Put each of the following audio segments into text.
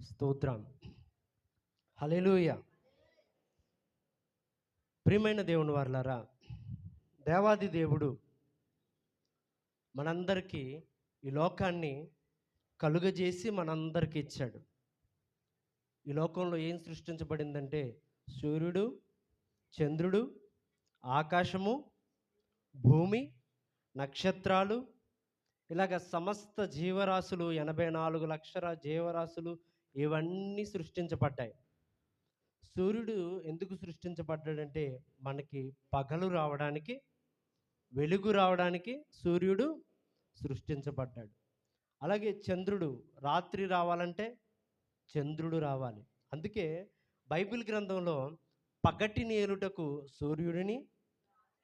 స్తోత్రం. హల్లెలూయా. ప్రియమైన దేవుని వారలారా, దేవాది దేవుడు మనందరికీ ఈ లోకాన్ని కలుగజేసి మనందరికీ ఇచ్చాడు. ఈ లోకంలో ఏం సృష్టించబడిందంటే సూర్యుడు, చంద్రుడు, ఆకాశము, భూమి, నక్షత్రాలు, ఇలాగ సమస్త జీవరాశులు 84 లక్షల జీవరాశులు ఇవన్నీ సృష్టించబడ్డాయి. సూర్యుడు ఎందుకు సృష్టించబడ్డాడంటే మనకి పగలు రావడానికి, వెలుగు రావడానికి సూర్యుడు సృష్టించబడ్డాడు. అలాగే చంద్రుడు రాత్రి రావాలంటే చంద్రుడు రావాలి. అందుకే బైబిల్ గ్రంథంలో పగటిని ఏలుటకు సూర్యుడిని,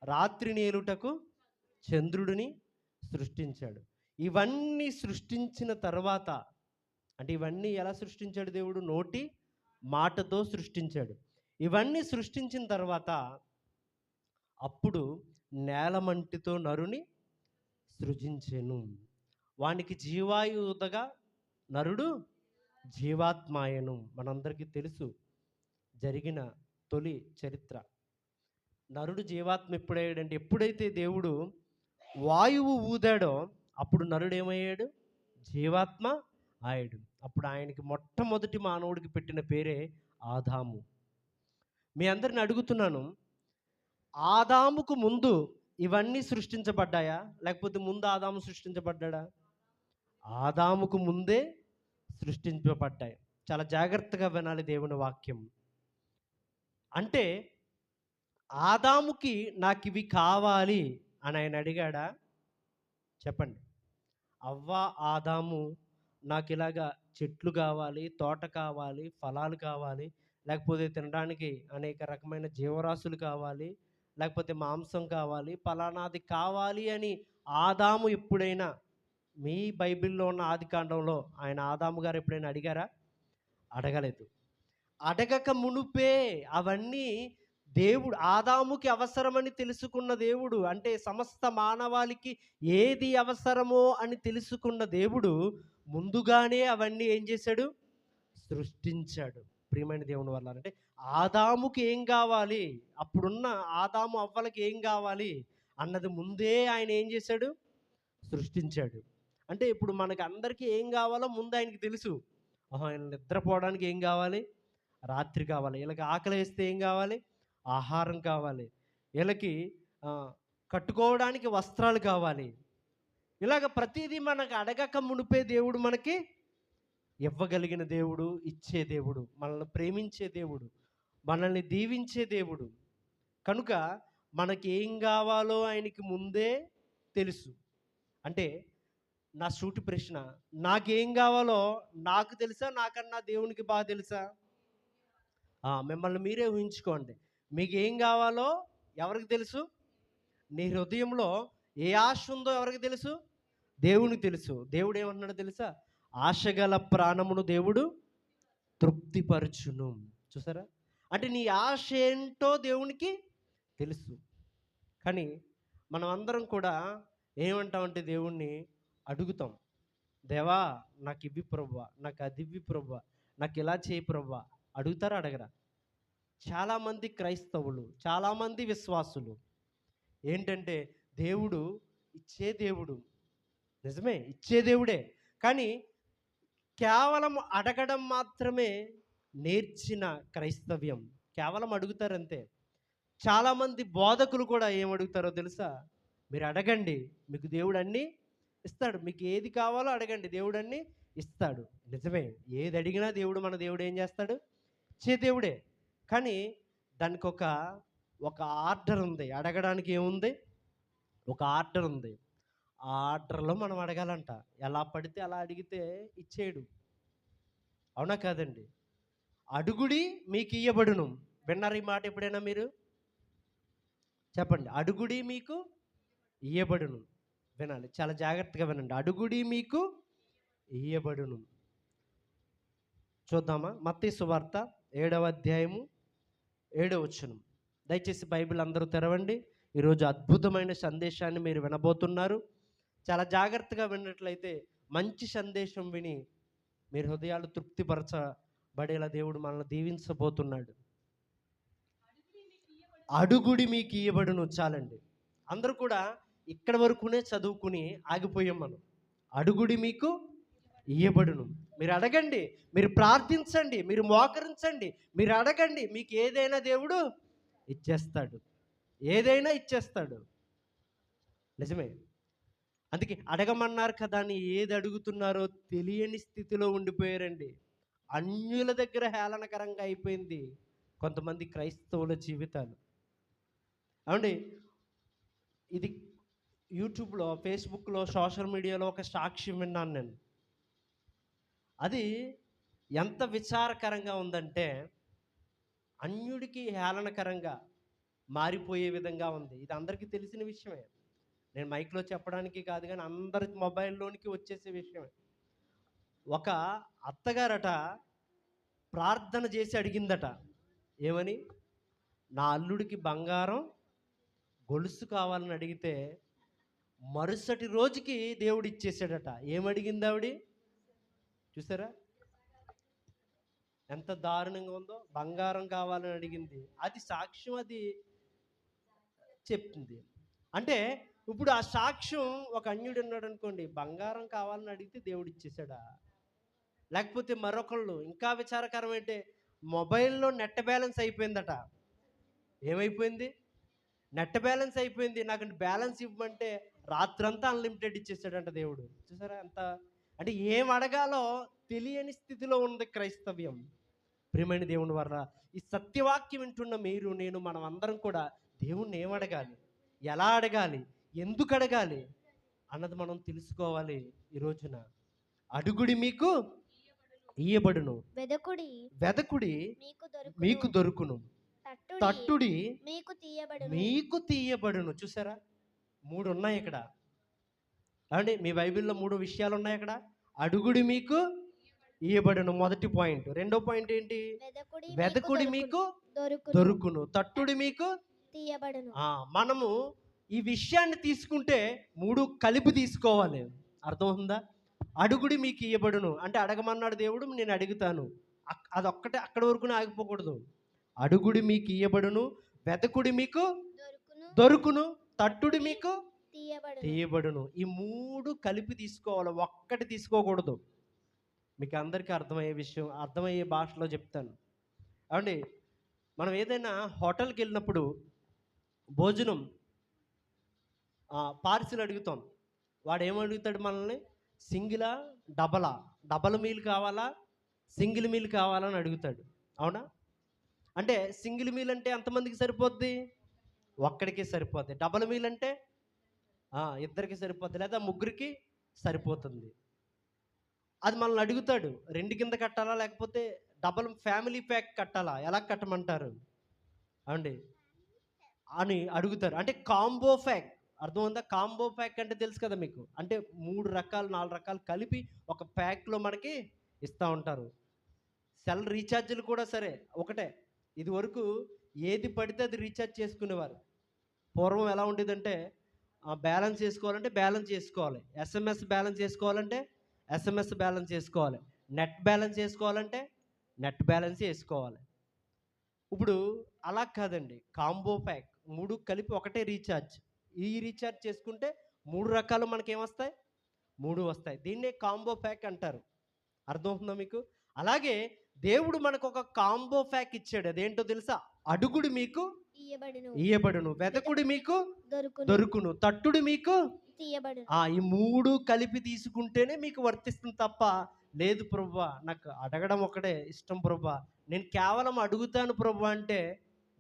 రాత్రిని ఏలుటకు చంద్రుడిని సృష్టించాడు. ఇవన్నీ సృష్టించిన తర్వాత, అంటే ఇవన్నీ ఎలా సృష్టించాడు దేవుడు? నోటి మాటతో సృష్టించాడు. ఇవన్నీ సృష్టించిన తర్వాత అప్పుడు నేలమంటితో నరుని సృజించెను. వానికి జీవాయుధగా నరుడు జీవాత్మాయను. మనందరికీ తెలుసు జరిగిన తొలి చరిత్ర. నరుడు జీవాత్మ ఎప్పుడయ్యాడంటే, ఎప్పుడైతే దేవుడు వాయువు ఊదాడో అప్పుడు నరుడు ఏమయ్యాడు? జీవాత్మ అయ్యాడు. అప్పుడు ఆయనకి మొట్టమొదటి మానవుడికి పెట్టిన పేరే ఆదాము. మీ అందరిని అడుగుతున్నాను, ఆదాముకు ముందు ఇవన్నీ సృష్టించబడ్డాయా, లేకపోతే ముందు ఆదాము సృష్టించబడ్డాడా? ఆదాముకు ముందే సృష్టించబడ్డాయి. చాలా జాగ్రత్తగా వినాలి దేవుని వాక్యం. అంటే ఆదాముకి నాకు ఇవి కావాలి అని ఆయన అడిగాడా? చెప్పండి. అవ్వ, ఆదాము నాకు ఇలాగా చెట్లు కావాలి, తోట కావాలి, ఫలాలు కావాలి, లేకపోతే తినడానికి అనేక రకమైన జీవరాశులు కావాలి, లేకపోతే మాంసం కావాలి, ఫలానాది కావాలి అని ఆదాము ఎప్పుడైనా మీ బైబిల్లో ఉన్న ఆదికాండంలో ఆయన ఆదాము గారు ఎప్పుడైనా అడిగారా? అడగలేదు. అడగక మునుపే అవన్నీ దేవుడు ఆదాముకి అవసరమని తెలుసుకున్న దేవుడు, అంటే సమస్త మానవాళికి ఏది అవసరమో అని తెలుసుకున్న దేవుడు ముందుగానే అవన్నీ ఏం చేశాడు? సృష్టించాడు. ప్రియమైన దేవుని వల్ల అంటే ఆదాముకి ఏం కావాలి, అప్పుడున్న ఆదాము అవ్వలకి ఏం కావాలి అన్నది ముందే ఆయన ఏం చేశాడు? సృష్టించాడు. అంటే ఇప్పుడు మనకి అందరికీ ఏం కావాలో ముందు ఆయనకి తెలుసు. ఆయన నిద్రపోవడానికి ఏం కావాలి? రాత్రి కావాలి. వీళ్ళకి ఆకలి వేస్తే ఏం కావాలి? ఆహారం కావాలి. వీళ్ళకి కట్టుకోవడానికి వస్త్రాలు కావాలి. ఇలాగ ప్రతిదీ మనకు అడగక మునిపే దేవుడు మనకి ఇవ్వగలిగిన దేవుడు, ఇచ్చే దేవుడు, మనల్ని ప్రేమించే దేవుడు, మనల్ని దీవించే దేవుడు. కనుక మనకి ఏం కావాలో ఆయనకి ముందే తెలుసు. అంటే నా సూటి ప్రశ్న, నాకేం కావాలో నాకు తెలుసా, నాకన్నా దేవునికి బాగా తెలుసా? మిమ్మల్ని మీరే ఊహించుకోండి. మీకు ఏం కావాలో ఎవరికి తెలుసు? నీ హృదయంలో ఏ ఆశ ఉందో ఎవరికి తెలుసు? దేవునికి తెలుసు. దేవుడు ఏమంటున్నాడో తెలుసా? ఆశగల ప్రాణమును దేవుడు తృప్తిపరచును. చూసారా? అంటే నీ ఆశ ఏంటో దేవునికి తెలుసు. కానీ మనం అందరం కూడా ఏమంటామంటే దేవుణ్ణి అడుగుతాం, దేవా నాకు ఇవ్వి ప్రభువా, నాకు అది ఇవ్వి ప్రభువా, నాకు ఇలా చేయి ప్రభువా. అడుగుతారా? అడగరా? చాలామంది క్రైస్తవులు, చాలామంది విశ్వాసులు ఏంటంటే దేవుడు ఇచ్చే దేవుడు, నిజమే ఇచ్చే దేవుడే, కానీ కేవలం అడగడం మాత్రమే నేర్చిన క్రైస్తవ్యం. కేవలం అడుగుతారంతే. చాలామంది బోధకులు కూడా ఏమడుగుతారో తెలుసా? మీరు అడగండి, మీకు దేవుడు అన్నీ ఇస్తాడు. మీకు ఏది కావాలో అడగండి, దేవుడు అన్నీ ఇస్తాడు. నిజమే, ఏది అడిగినా దేవుడు, మన దేవుడు ఏం చేస్తాడు? ఇచ్చే దేవుడే. కానీ దానికి ఒక ఆర్డర్ ఉంది. అడగడానికి ఏముంది? ఒక ఆర్డర్ ఉంది. ఆ ఆర్డర్లో మనం అడగాలంట. ఎలా పడితే అలా అడిగితే ఇచ్చేయడు. అవునా కాదండి? అడుగుడి మీకు ఇయ్యబడును. విన్నారు ఈ మాట ఎప్పుడైనా మీరు? చెప్పండి. అడుగుడి మీకు ఇయ్యబడును. వినాలి, చాలా జాగ్రత్తగా వినండి. అడుగుడి మీకు ఇయ్యబడును. చూద్దామా? మత్తయి సువార్త 7వ అధ్యాయము 7వ వచనం. దయచేసి బైబిల్ అందరూ తెరవండి. ఈరోజు అద్భుతమైన సందేశాన్ని మీరు వినబోతున్నారు. చాలా జాగ్రత్తగా విన్నట్లయితే మంచి సందేశం విని మీరు హృదయాలు తృప్తిపరచబడేలా దేవుడు మనల్ని దీవించబోతున్నాడు. అడుగుడి మీకు ఇయ్యబడును. చాలండి. అందరూ కూడా ఇక్కడ వరకునే చదువుకుని ఆగిపోయాం మనం. అడుగుడి మీకు ఇయ్యబడును. మీరు అడగండి, మీరు ప్రార్థించండి, మీరు మోకరించండి, మీరు అడగండి, మీకు ఏదైనా దేవుడు ఇచ్చేస్తాడు. ఏదైనా ఇచ్చేస్తాడు. నిజమే. అందుకే అడగమన్నారు కదా అని ఏది అడుగుతున్నారో తెలియని స్థితిలో ఉండిపోయారండి. అన్యుల దగ్గర హేళనకరంగా అయిపోయింది కొంతమంది క్రైస్తవుల జీవితాలు. ఏమండి, ఇది యూట్యూబ్లో, ఫేస్బుక్లో, సోషల్ మీడియాలో ఒక సాక్ష్యం విన్నాను నేను. అది ఎంత విచారకరంగా ఉందంటే, అన్యుడికి హేళనకరంగా మారిపోయే విధంగా ఉంది. ఇది అందరికీ తెలిసిన విషయమే. నేను మైక్లో చెప్పడానికి కాదు కానీ అందరి మొబైల్లోనికి వచ్చేసే విషయమే. ఒక అత్తగారట ప్రార్థన చేసి అడిగిందట. ఏమని? నా అల్లుడికి బంగారం గొలుసు కావాలని అడిగితే మరుసటి రోజుకి దేవుడు ఇచ్చేసాడట. ఏమడిగింది ఆవిడ? చూసారా ఎంత దారుణంగా ఉందో? బంగారం కావాలని అడిగింది. అది సాక్ష్యం, అది చెప్తుంది. అంటే ఇప్పుడు ఆ సాక్ష్యం ఒక అన్యుడు ఉన్నాడు అనుకోండి, బంగారం కావాలని అడిగితే దేవుడు ఇచ్చేసాడా? లేకపోతే మరొకళ్ళు ఇంకా విచారకరం ఏంటి, మొబైల్లో నెట్ బ్యాలెన్స్ అయిపోయిందట. ఏమైపోయింది? నెట్ బ్యాలెన్స్ అయిపోయింది. నాకు బ్యాలెన్స్ ఇవ్వమంటే రాత్రంతా అన్లిమిటెడ్ ఇచ్చేసాడంట దేవుడు. చూసారా ఎంత? అంటే ఏం అడగాలో తెలియని స్థితిలో ఉంది క్రైస్తవ్యం. ప్రియమైన దేవుని వల్ల ఈ సత్యవాక్యం వింటున్న మీరు, నేను, మనం అందరం కూడా దేవుణ్ణి ఏం అడగాలి, ఎలా అడగాలి, ఎందుకు అడగాలి అన్నది మనం తెలుసుకోవాలి. ఈ రోజున అడుగుడి మీకు ఇయ్యబడును, వెదకుడి మీకు దొరుకును, తట్టుడి మీకు తీయబడును. చూసారా, 3 ఉన్నాయి ఇక్కడ. అంటే మీ బైబిల్లో 3 విషయాలు ఉన్నాయి అక్కడ. అడుగుడి మీకు ఇయ్యబడును మొదటి పాయింట్. రెండో పాయింట్ ఏంటి? వెదకుడి మీకు దొరుకును, తట్టుడి మీకు తీయబడును. మనము ఈ విషయాన్ని తీసుకుంటే 3 కలిపి తీసుకోవాలి. అర్థమవుతుందా? అడుగుడి మీకు ఇయ్యబడును అంటే అడగమన్నాడు దేవుడు, నేను అడుగుతాను. అదొక్కటే అక్కడి వరకునే ఆగిపోకూడదు. అడుగుడి మీకు ఇయ్యబడును, వెదకుడి మీకు దొరుకును, తట్టుడి మీకు తీయబడును. ఈ 3 కలిపి తీసుకోవాలి, ఒక్కటి తీసుకోకూడదు. మీకు అందరికీ అర్థమయ్యే విషయం, అర్థమయ్యే భాషలో చెప్తాను. ఏమండి, మనం ఏదైనా హోటల్కి వెళ్ళినప్పుడు భోజనం పార్సిల్ అడుగుతాం. వాడు ఏమడుగుతాడు మనల్ని? సింగిలా, డబలా, డబల్ మీల్ కావాలా, సింగిల్ మీల్ కావాలని అడుగుతాడు. అవునా? అంటే సింగిల్ మీల్ అంటే ఎంతమందికి సరిపోద్ది? ఒక్కడికి సరిపోద్ది. డబల్ మీల్ అంటే ఇద్దరికి సరిపోద్ది, లేదా ముగ్గురికి సరిపోతుంది. అది మనల్ని అడుగుతాడు, 2 కింద కట్టాలా లేకపోతే డబల్ ఫ్యామిలీ ప్యాక్ కట్టాలా, ఎలా కట్టమంటారు అండి అని అడుగుతారు. అంటే కాంబో ప్యాక్, అర్థమైందా? కాంబో ప్యాక్ అంటే తెలుసు కదా మీకు. అంటే 3 రకాలు 4 రకాలు కలిపి ఒక ప్యాక్లో మనకి ఇస్తూ ఉంటారు. సెల్ రీఛార్జీలు కూడా సరే ఒకటే. ఇది వరకు ఏది పడితే అది రీఛార్జ్ చేసుకునేవారు. పూర్వం ఎలా ఉండేదంటే బ్యాలెన్స్ చేసుకోవాలంటే బ్యాలెన్స్ చేసుకోవాలి, ఎస్ఎంఎస్ బ్యాలెన్స్ చేసుకోవాలంటే ఎస్ఎంఎస్ బ్యాలెన్స్ చేసుకోవాలి, నెట్ బ్యాలెన్స్ చేసుకోవాలంటే నెట్ బ్యాలెన్స్ వేసుకోవాలి. ఇప్పుడు అలా కాదండి, కాంబో ప్యాక్ 3 కలిపి ఒకటే రీఛార్జ్. ఈ రీఛార్జ్ చేసుకుంటే 3 రకాలు మనకేమొస్తాయి? 3 వస్తాయి. దీన్నే కాంబో ప్యాక్ అంటారు. అర్థమవుతుందా మీకు? అలాగే దేవుడు మనకు ఒక కాంబో ప్యాక్ ఇచ్చాడు. అదేంటో తెలుసా? అడుగుడు మీకు ఇయ్యబడును, వెదకుడు మీకు దొరుకును, తట్టుడు మీకు తీయబడును. ఈ 3 కలిపి తీసుకుంటేనే మీకు వర్తిస్తుంది తప్ప లేదు ప్రభువా నాకు అడగడం ఒకటే ఇష్టం ప్రభువా, నేను కేవలం అడుగుతాను ప్రభువా అంటే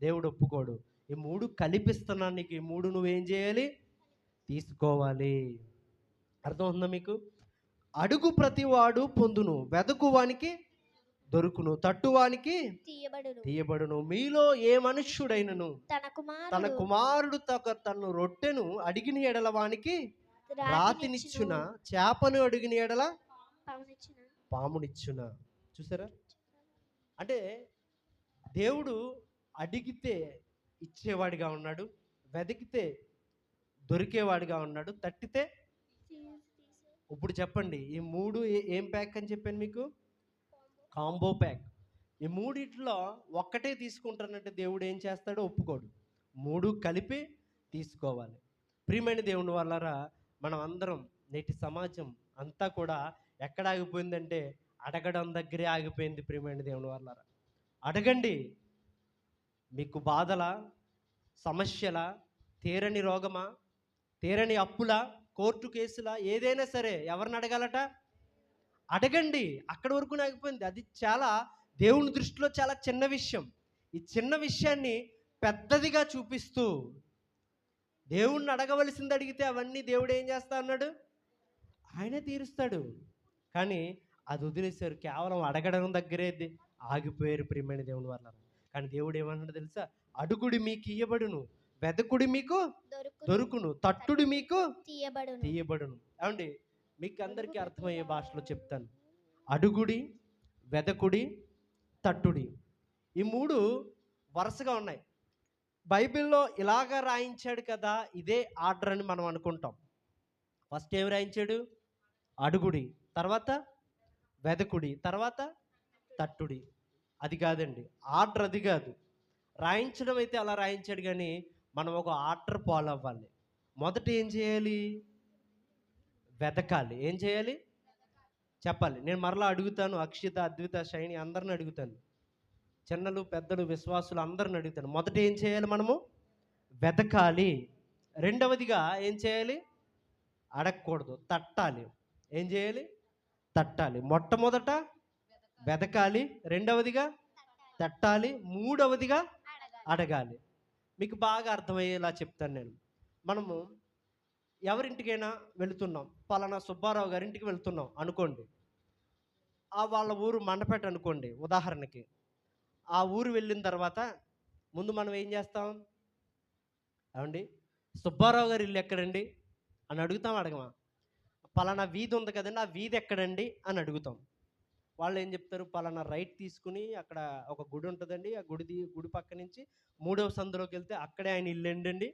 దేవుడు ఒప్పుకోడు. ఈ 3 కలిపిస్తున్నాను నీకు, ఈ 3 నువ్వేం చేయాలి? తీసుకోవాలి. అర్థమవుతుందా మీకు? అడుగు ప్రతివాడు పొందును, వెదకువానికి దొరుకును, తట్టువానికి తీయబడును. మీలో ఏ మనుష్యుడైనను తన కుమారుడు తను రొట్టెను అడిగిన ఎడల వానికి రాతినిచ్చున, చేపను అడిగిన ఎడల పామునిచ్చున. చూసారా? అంటే దేవుడు అడిగితే ఇచ్చేవాడిగా ఉన్నాడు, వెతికితే దొరికేవాడిగా ఉన్నాడు, తట్టితే. ఇప్పుడు చెప్పండి, ఈ 3 ఏం ప్యాక్ అని చెప్పాను మీకు? Combo pack. ఈ మూడిట్లో ఒక్కటే తీసుకుంటానంటే దేవుడు ఏం చేస్తాడో ఒప్పుకోడు. మూడు కలిపి తీసుకోవాలి. ప్రియమైన దేవుని వల్లరా, మనం అందరం, నేటి సమాజం అంతా కూడా ఎక్కడ ఆగిపోయిందంటే అడగడం దగ్గరే ఆగిపోయింది. ప్రియమైన దేవుని వల్లరా, అడగండి. మీకు బాధల, సమస్యల, తీరని రోగమా, తీరని అప్పుల, కోర్టు కేసుల, ఏదైనా సరే ఎవరిని అడగాలట? అడగండి. అక్కడి వరకు ఆగిపోయింది. అది చాలా దేవుని దృష్టిలో చాలా చిన్న విషయం. ఈ చిన్న విషయాన్ని పెద్దదిగా చూపిస్తూ దేవుణ్ణి అడగవలసింది అడిగితే అవన్నీ దేవుడు ఏం చేస్తా అన్నాడు? ఆయనే తీరుస్తాడు. కానీ అది వదిలేశారు. కేవలం అడగడం దగ్గరే ఆగిపోయారు ప్రియమైన దేవుని వల్ల. కానీ దేవుడు ఏమన్నాడు తెలుసా? అడుగుడి మీకు ఇయ్యబడును, వెదకుడి మీకు దొరుకును, తట్టుడి మీకు తీయబడును. ఏమండి, మీకు అందరికీ అర్థమయ్యే భాషలో చెప్తాను. అడుగుడి, వెదకుడి, తట్టుడి, ఈ మూడు వరుసగా ఉన్నాయి. బైబిల్లో ఇలాగా రాయించాడు కదా, ఇదే ఆర్డర్ అని మనం అనుకుంటాం. ఫస్ట్ ఏమి రాయించాడు? అడుగుడి, తర్వాత వెదకుడి, తర్వాత తట్టుడి. అది కాదండి, ఆర్డర్ అది కాదు. రాయించడం అయితే అలా రాయించాడు, కానీ మనం ఒక ఆర్డర్ ఫాలో అవ్వాలి. మొదట ఏం చేయాలి? వెతకాలి. ఏం చేయాలి? చెప్పాలి. నేను మరలా అడుగుతాను, అక్షిత, అద్విత, శైని అందరిని అడుగుతాను, చిన్నలు పెద్దలు విశ్వాసులు అందరిని అడుగుతాను. మొదట ఏం చేయాలి? మనము వెతకాలి. రెండవదిగా ఏం చేయాలి? అడగకూడదు, తట్టాలి. ఏం చేయాలి? తట్టాలి. మొట్టమొదట వెతకాలి, రెండవదిగా తట్టాలి, మూడవదిగా అడగాలి. మీకు బాగా అర్థమయ్యేలా చెప్తాను నేను. మనము ఎవరింటికైనా వెళుతున్నాం, పలానా సుబ్బారావు గారింటికి వెళ్తున్నాం అనుకోండి. వాళ్ళ ఊరు మండపేట అనుకోండి ఉదాహరణకి. ఆ ఊరు వెళ్ళిన తర్వాత ముందు మనం ఏం చేస్తాం? ఏమండి, సుబ్బారావు గారి ఇల్లు ఎక్కడండి అని అడుగుతాం, అడగమా? పలానా వీధి ఉంది కదండి, ఆ వీధి ఎక్కడండి అని అడుగుతాం. వాళ్ళు ఏం చెప్తారు? పలానా రైట్ తీసుకుని అక్కడ ఒక గుడి ఉంటుందండి, ఆ గుడి పక్క నుంచి 3వ సందులోకి వెళ్తే అక్కడే ఆయన ఇల్లు ఏంటండి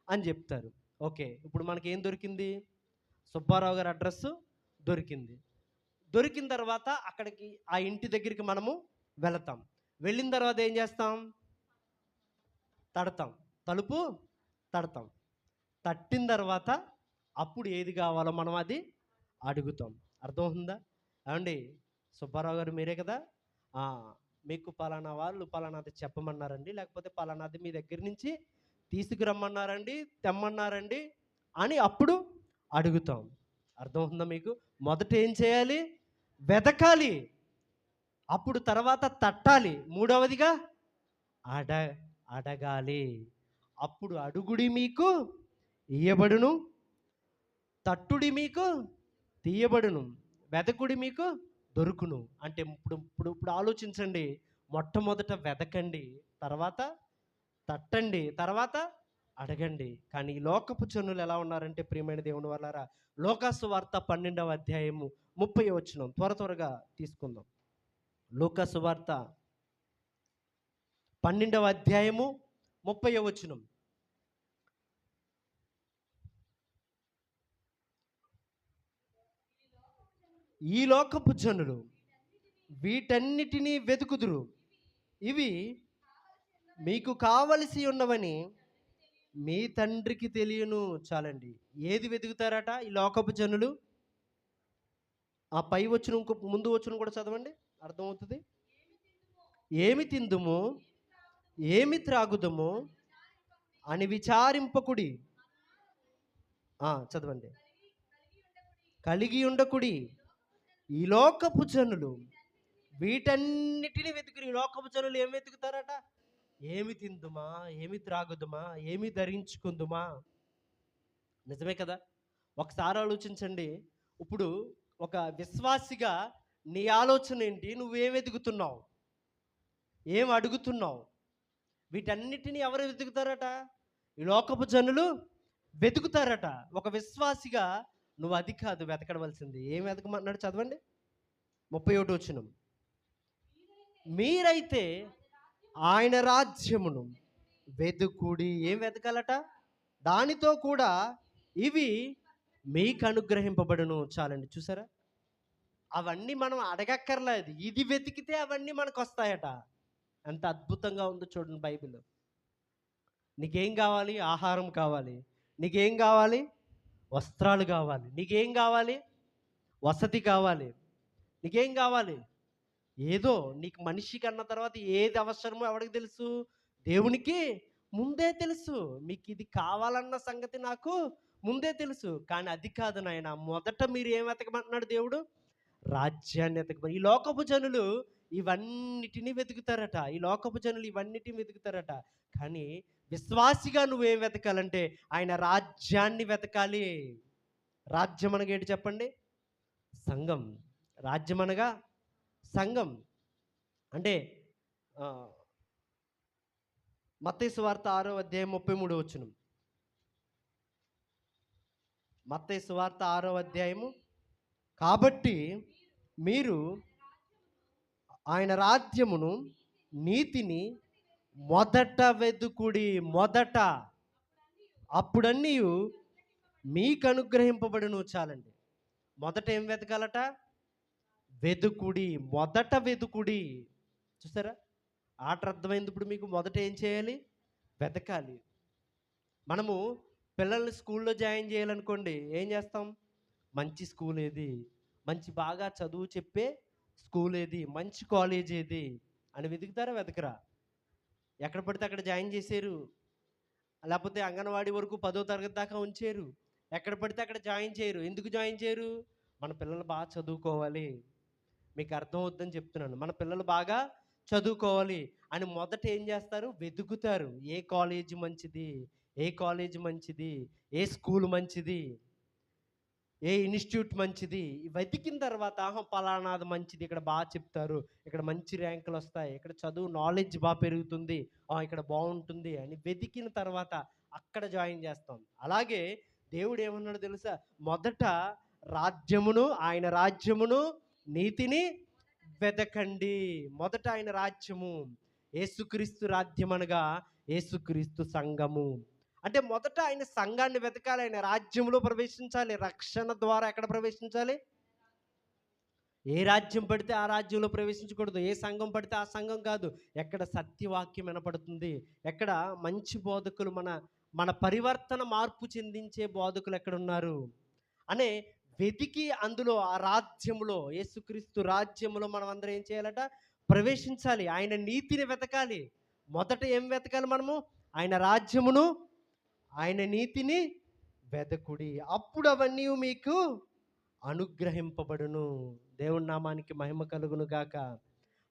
అని చెప్తారు. ఓకే, ఇప్పుడు మనకి ఏం దొరికింది? సుబ్బారావు గారి అడ్రస్ దొరికింది. దొరికిన తర్వాత అక్కడికి, ఆ ఇంటి దగ్గరికి మనము వెళతాం. వెళ్ళిన తర్వాత ఏం చేస్తాం? తడతాం, తలుపు తడతాం. తట్టిన తర్వాత అప్పుడు ఏది కావాలో మనం అది అడుగుతాం. అర్థమవుతుందా? ఏమండి, సుబ్బారావు గారు మీరే కదా, మీకు పలానా వాళ్ళు పలానాది చెప్పమన్నారండి, లేకపోతే పలానాది మీ దగ్గర నుంచి తీసుకురమ్మన్నారండి, తెమ్మన్నారండి అని అప్పుడు అడుగుతాం. అర్థమవుతుందా మీకు? మొదట ఏం చేయాలి? వెతకాలి, అప్పుడు తర్వాత తట్టాలి, మూడవదిగా అడగాలి. అప్పుడు అడుగుడి మీకు ఇయ్యబడును, తట్టుడి మీకు తీయబడును, వెతకుడి మీకు దొరుకును. అంటే ఇప్పుడు ఆలోచించండి. మొట్టమొదట వెతకండి, తర్వాత తట్టండి, తర్వాత అడగండి. కానీ ఈ లోకపు జనులు ఎలా ఉన్నారంటే ప్రియమైన దేవుని వల్లరా, లోకాసు వార్త 12వ అధ్యాయము 30వ వచనం త్వరగా తీసుకుందాం. లోకాసు వార్త 12వ అధ్యాయము 30వ వచనం. ఈ లోకపు జనులు వీటన్నిటినీ వెతుకుదురు, ఇవి మీకు కావలసి ఉన్నవని మీ తండ్రికి తెలియను. చాలండి. ఏది వెతుకుతారట ఈ లోకపు జనులు? ఆ పై వచ్చిన ముందు వచ్చిన కూడా చదవండి, అర్థమవుతుంది. ఏమి తిందుము, ఏమి త్రాగుదము అని విచారింపకుడి. చదవండి. కలిగి ఉండకుడి. ఈ లోకపు జనులు వీటన్నిటిని వెతుకుని. ఈ లోకపు జనులు ఏం వెతుకుతారట? ఏమి తిందుమా, ఏమి త్రాగుదుమా, ఏమి ధరించుకుందుమా. నిజమే కదా? ఒకసారి ఆలోచించండి. ఇప్పుడు ఒక విశ్వాసిగా నీ ఆలోచన ఏంటి? నువ్వేం వెతుకుతున్నావు? ఏం అడుగుతున్నావు? వీటన్నిటిని ఎవరు వెతుకుతారట? ఈ లోకపు జనులు వెతుకుతారట. ఒక విశ్వాసిగా నువ్వు అది కాదు వెతకవలసింది. ఏం వెతకమన్నాడు? చదవండి, 31వ వచనం. మీరైతే ఆయన రాజ్యమును వెతుకుడి. ఏం వెతకాలట? దానితో కూడా ఇవి మీకు అనుగ్రహింపబడును. చాలండి. చూసారా? అవన్నీ మనం అడగక్కర్లేదు. ఇది వెతికితే అవన్నీ మనకొస్తాయట. ఎంత అద్భుతంగా ఉందో చూడండి బైబిల్. నీకేం కావాలి? ఆహారం కావాలి. నీకేం కావాలి? వస్త్రాలు కావాలి. నీకేం కావాలి? వసతి కావాలి. నీకేం కావాలి? ఏదో నీకు మనిషికి అన్న తర్వాత ఏది అవసరమో ఎవడికి తెలుసు? దేవునికి ముందే తెలుసు. మీకిది కావాలన్న సంగతి నాకు ముందే తెలుసు. కానీ అది కాదు నాయన. మొదట మీరు ఏం వెతకమంటున్నాడు దేవుడు? రాజ్యాన్ని వెతకమని. ఈ లోకపు జనులు ఇవన్నిటిని వెతుకుతారట. ఈ లోకపు జనులు ఇవన్నిటిని వెతుకుతారట. కానీ విశ్వాసిగా నువ్వేం వెతకాలంటే ఆయన రాజ్యాన్ని వెతకాలి. రాజ్యం అనగా ఏంటి చెప్పండి? సంఘం. రాజ్యం అనగా సంఘం. అంటే ఆహ్, మత్తయి సువార్త 6వ అధ్యాయం 33వ వచనం. మత్తయి సువార్త 6వ అధ్యాయము. కాబట్టి మీరు ఆయన రాజ్యమును, నీతిని మొదట వెదుకుడి. మొదట. అప్పుడన్నీయు మీకు అనుగ్రహింపబడును. చాలండి. మొదట ఏం వెతకాలట? వెదుకుడి. మొదట వెదుకుడి. చూసారా? ఆర్డర్ అర్థమైంది ఇప్పుడు మీకు. మొదట ఏం చేయాలి? వెతకాలి. మనము పిల్లల్ని స్కూల్లో జాయిన్ చేయాలనుకోండి, ఏం చేస్తాం? మంచి స్కూల్ ఏది? మంచి బాగా చదువు చెప్పే స్కూల్ ఏది? మంచి కాలేజ్ ఏది? అని వెతుకుతారా? వెతకరా? ఎక్కడ పడితే అక్కడ జాయిన్ చేశారు. లేకపోతే అంగన్వాడీ వరకు 10వ తరగతి దాకా ఉంచారు. ఎక్కడ పడితే అక్కడ జాయిన్ చేయరు. ఎందుకు జాయిన్ చేయరు? మన పిల్లలు బాగా చదువుకోవాలి. మీకు అర్థం అవుద్దని చెప్తున్నాను. మన పిల్లలు బాగా చదువుకోవాలి అని మొదట ఏం చేస్తారు? వెతుకుతారు. ఏ కాలేజ్ మంచిది? ఏ కాలేజ్ మంచిది? ఏ స్కూల్ మంచిది? ఏ ఇన్‌స్టిట్యూట్ మంచిది? వెతికిన తర్వాత ఆహా! పలానాది మంచిది. ఇక్కడ బా చెప్తారు. ఇక్కడ మంచి ర్యాంకులొస్తాయి. ఇక్కడ చదువు నాలెడ్జ్ పెరుగుతుంది. ఇక్కడ బావుంటుంది అని వెతికిన తర్వాత అక్కడ జాయిన్ చేస్తాం. అలాగే దేవుడు ఏమన్నాడో తెలుసా? మొదట రాజ్యమును, ఆయన రాజ్యమును, నీతిని వెదకండి. మొదట ఆయన రాజ్యము. యేసుక్రీస్తు రాజ్యం అనగా యేసుక్రీస్తు సంఘము. అంటే మొదట ఆయన సంఘాన్ని వెతకాలి. ఆయన రాజ్యంలో ప్రవేశించాలి. రక్షణ ద్వారా ఎక్కడ ప్రవేశించాలి? ఏ రాజ్యం పడితే ఆ రాజ్యంలో ప్రవేశించకూడదు. ఏ సంఘం పడితే ఆ సంఘం కాదు. ఎక్కడ సత్యవాక్యం వినపడుతుంది, ఎక్కడ మంచి బోధకులు మన మన పరివర్తన మార్పు చెందించే బోధకులు ఎక్కడున్నారు అనే వెతికి అందులో ఆ రాజ్యములో, యేసుక్రీస్తు రాజ్యములో మనం అందరం ఏం చేయాలట? ప్రవేశించాలి. ఆయన నీతిని వెతకాలి. మొదట ఏం వెతకాలి మనము? ఆయన రాజ్యమును, ఆయన నీతిని వెదకుడి. అప్పుడు అవన్నీ మీకు అనుగ్రహింపబడును. దేవుని నామానికి మహిమ కలుగును గాక.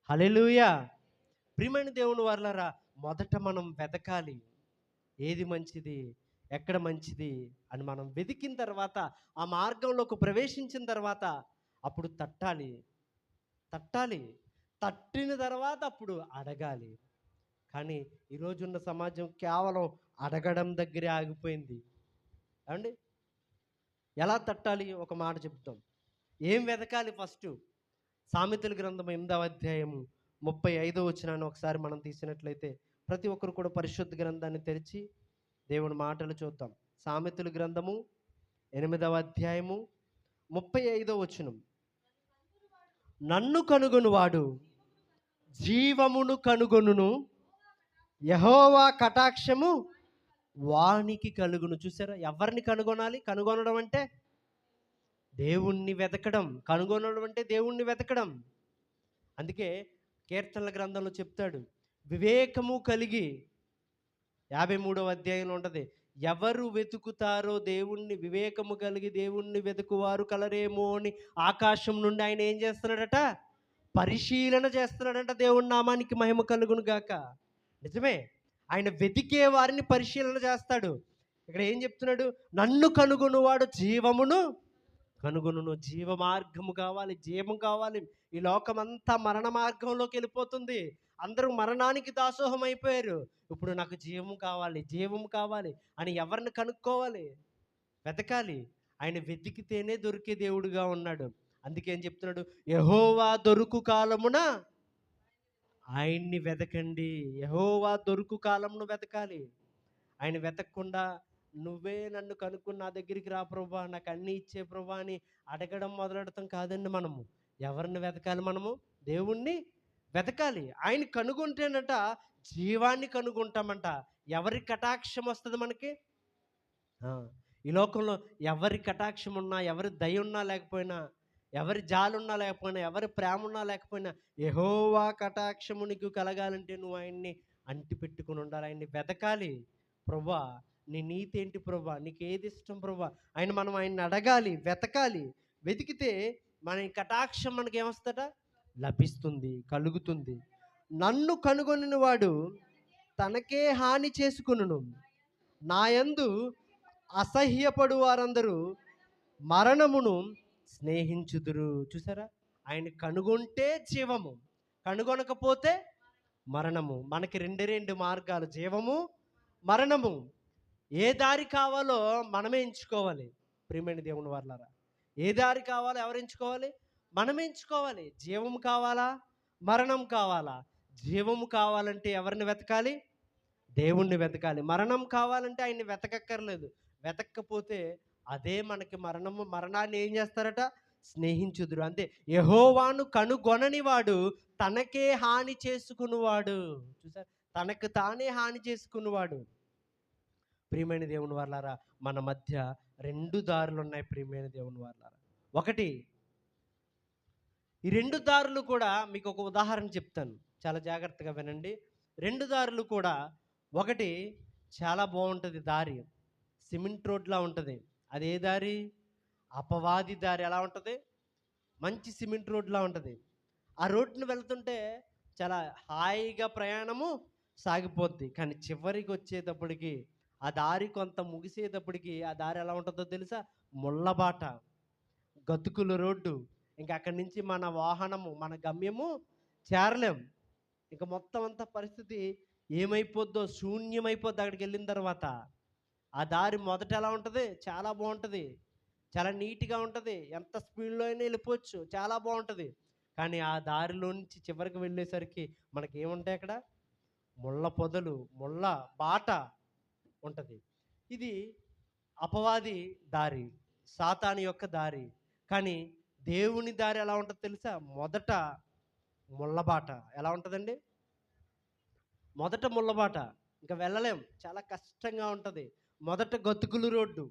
హల్లెలూయా. ప్రియమైన దేవుని వారలారా, మొదట మనం వెతకాలి. ఏది మంచిది? ఎక్కడ మంచిది? అని మనం వెతికిన తర్వాత, ఆ మార్గంలోకి ప్రవేశించిన తర్వాత అప్పుడు తట్టాలి. తట్టాలి. తట్టిన తర్వాత అప్పుడు అడగాలి. కానీ ఈరోజున్న సమాజం కేవలం అడగడం దగ్గరే ఆగిపోయింది. ఏవండి? ఎలా తట్టాలి? ఒక మాట చెప్తాం. ఏం వెతకాలి ఫస్టు? సామెతల గ్రంథం 8వ అధ్యాయము 35వ వచనాన్ని ఒకసారి మనం తీసినట్లయితే, ప్రతి ఒక్కరు కూడా పరిశుద్ధ గ్రంథాన్ని తెరిచి దేవుని మాటలు చూద్దాం. సామెతల గ్రంథము 8వ అధ్యాయము 35వ వచనం. నన్ను కనుగొనువాడు జీవమును కనుగొనును, యెహోవా కటాక్షము వానికి కలుగును. చూసారా? ఎవరిని కనుగొనాలి? కనుగొనడం అంటే దేవుణ్ణి వెతకడం. కనుగొనడం అంటే దేవుణ్ణి వెతకడం. అందుకే కీర్తనల గ్రంథంలో చెప్తాడు, వివేకము కలిగి 53వ అధ్యాయంలో ఉంటది. ఎవరు వెతుకుతారో దేవుణ్ణి, వివేకము కలిగి దేవుణ్ణి వెతుకువారు కలరేమో అని ఆకాశం నుండి ఆయన ఏం చేస్తున్నాడట? పరిశీలన చేస్తున్నాడంట. దేవుని నామానికి మహిమ కలుగును గాక. నిజమే. ఆయన వెతికే వారిని పరిశీలన చేస్తాడు. ఇక్కడ ఏం చెప్తున్నాడు? నన్ను కనుగొనువాడు జీవమును కనుగొనును. జీవ మార్గము కావాలి, జీవం కావాలి. ఈ లోకమంతా మరణ మార్గంలోకి వెళ్ళిపోతుంది. అందరూ మరణానికి దాసోహం అయిపోయారు. ఇప్పుడు నాకు జీవం కావాలి, జీవం కావాలి అని ఎవరిని కనుక్కోవాలి? వెతకాలి. ఆయన వెతికితేనే దొరికే దేవుడుగా ఉన్నాడు. అందుకే ఏం చెప్తున్నాడు? యెహోవా దొరుకు కాలమున ఆయన్ని వెతకండి. యెహోవా దొరుకు కాలమును వెతకాలి. ఆయన వెతకకుండా నువ్వే నన్ను కనుక్కొని నా దగ్గరికి రా ప్రభువా, నాకు అన్నీ ఇచ్చే ప్రభువా అని అడగడం మొదలెడతాం కాదండి మనము. ఎవరిని వెతకాలి మనము? దేవుణ్ణి వెతకాలి. ఆయన కనుగొంటేనట జీవాన్ని కనుగొంటామంట. ఎవరి కటాక్షం వస్తది మనకి? ఆ! ఈ లోకంలో ఎవరి కటాక్షం ఉన్నా, ఎవరి దయ ఉన్నా లేకపోయినా, ఎవరి జాలున్నా లేకపోయినా, ఎవరి ప్రేమ ఉన్నా లేకపోయినా, యెహోవా కటాక్షము నీకు కలగాలంటే నువ్వు ఆయన్ని అంటిపెట్టుకొని ఉండాలి. ఆయన్ని వెతకాలి. ప్రభువా నీ నీతి ఏంటి ప్రభువా? నీకేది ఇష్టం ప్రభువా? మనం ఆయన్ని అడగాలి, వెతకాలి. వెతికితే మన ఈ కటాక్షం మనకేమొస్తదట? లభిస్తుంది, కలుగుతుంది. నన్ను కనుగొనిన వాడు తనకే హాని చేసుకొనును. నాయందు అసహ్యపడు వారందరూ మరణమును స్నేహించుదురు. చూసారా? ఆయన కనుగొంటే జీవము, కనుగొనకపోతే మరణము. మనకి రెండు మార్గాలు, జీవము, మరణము. ఏ దారి కావాలో మనమే ఎంచుకోవాలి. ప్రియమైన దేవుని వారలారా, ఏ దారి కావాలో ఎవరు ఎంచుకోవాలి? మనమే ఎంచుకోవాలి. జీవం కావాలా, మరణం కావాలా? జీవము కావాలంటే ఎవరిని వెతకాలి? దేవుణ్ణి వెతకాలి. మరణం కావాలంటే ఆయన్ని వెతకక్కర్లేదు. వెతక్కపోతే అదే మనకి మరణము. మరణాన్ని ఏం చేస్తారట? స్నేహించుదురు. అంతే. యెహోవాను కనుగొనని వాడు తనకే హాని చేసుకునివాడు. చూసారా? తనకు తానే హాని చేసుకునివాడు. ప్రియమైన దేవుని వారలారా, మన మధ్య 2 దారులు ఉన్నాయి ప్రియమైన దేవుని వారలారా. ఒకటి, ఈ 2 దారులు కూడా మీకు ఒక ఉదాహరణ చెప్తాను. చాలా జాగ్రత్తగా వినండి. 2 దారులు కూడా, ఒకటి చాలా బాగుంటుంది దారి, సిమెంట్ రోడ్లా ఉంటుంది. అదే దారి? అపవాది దారి. ఎలా ఉంటుంది? మంచి సిమెంట్ రోడ్లా ఉంటుంది. ఆ రోడ్డును వెళ్తుంటే చాలా హాయిగా ప్రయాణము సాగిపోద్ది. కానీ చివరికి వచ్చేటప్పటికి ఆ దారి కొంత ముగిసేటప్పటికి ఆ దారి ఎలా ఉంటుందో తెలుసా? ముళ్ళబాట, గతుకుల రోడ్డు. ఇంక అక్కడి నుంచి మన వాహనము, మన గమ్యము చేరలేం. ఇంక మొత్తం అంతా పరిస్థితి ఏమైపోద్దో, శూన్యమైపోద్ది అక్కడికి వెళ్ళిన తర్వాత. ఆ దారి మొదట ఎలా ఉంటుంది? చాలా బాగుంటుంది, చాలా నీట్గా ఉంటుంది, ఎంత స్పీడ్లో అయినా వెళ్ళిపోవచ్చు, చాలా బాగుంటుంది. కానీ ఆ దారిలో నుంచి చివరికి వెళ్ళేసరికి మనకి ఏముంటాయి అక్కడ? ముళ్ళ పొదలు, ముళ్ళ బాట ఉంటుంది. ఇది అపవాది దారి, సాతాను యొక్క దారి. కానీ దేవుని దారి ఎలా ఉంటుంది తెలుసా? మొదట ముళ్ళబాట. ఎలా ఉంటుందండి? మొదట ముళ్ళబాట, ఇంకా వెళ్ళలేం, చాలా కష్టంగా ఉంటుంది. మొదట గతుకులు రోడ్డు,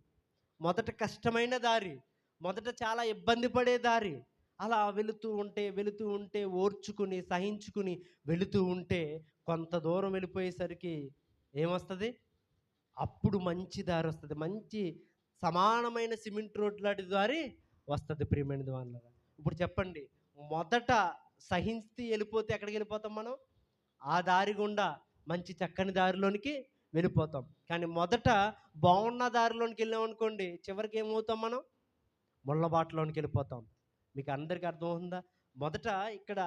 మొదట కష్టమైన దారి, మొదట చాలా ఇబ్బంది పడే దారి. అలా వెళుతూ ఉంటే ఓర్చుకుని సహించుకుని వెళుతూ ఉంటే కొంత దూరం వెళ్ళిపోయేసరికి ఏమొస్తుంది? అప్పుడు మంచి దారి వస్తుంది. మంచి సమానమైన సిమెంట్ రోడ్ లాంటి దారి వస్తుంది ప్రియమైన వాళ్ళరా. ఇప్పుడు చెప్పండి, మొదట సహించి వెళ్ళిపోతే ఎక్కడికి వెళ్ళిపోతాం మనం? ఆ దారి గుండా మంచి చక్కని దారిలోనికి వెళ్ళిపోతాం. కానీ మొదట బాగున్న దారిలోనికి వెళ్ళామనుకోండి, చివరికి ఏమవుతాం మనం? ముళ్ళబాటలోనికి వెళ్ళిపోతాం. మీకు అందరికీ అర్థమవుతుందా? మొదట ఇక్కడ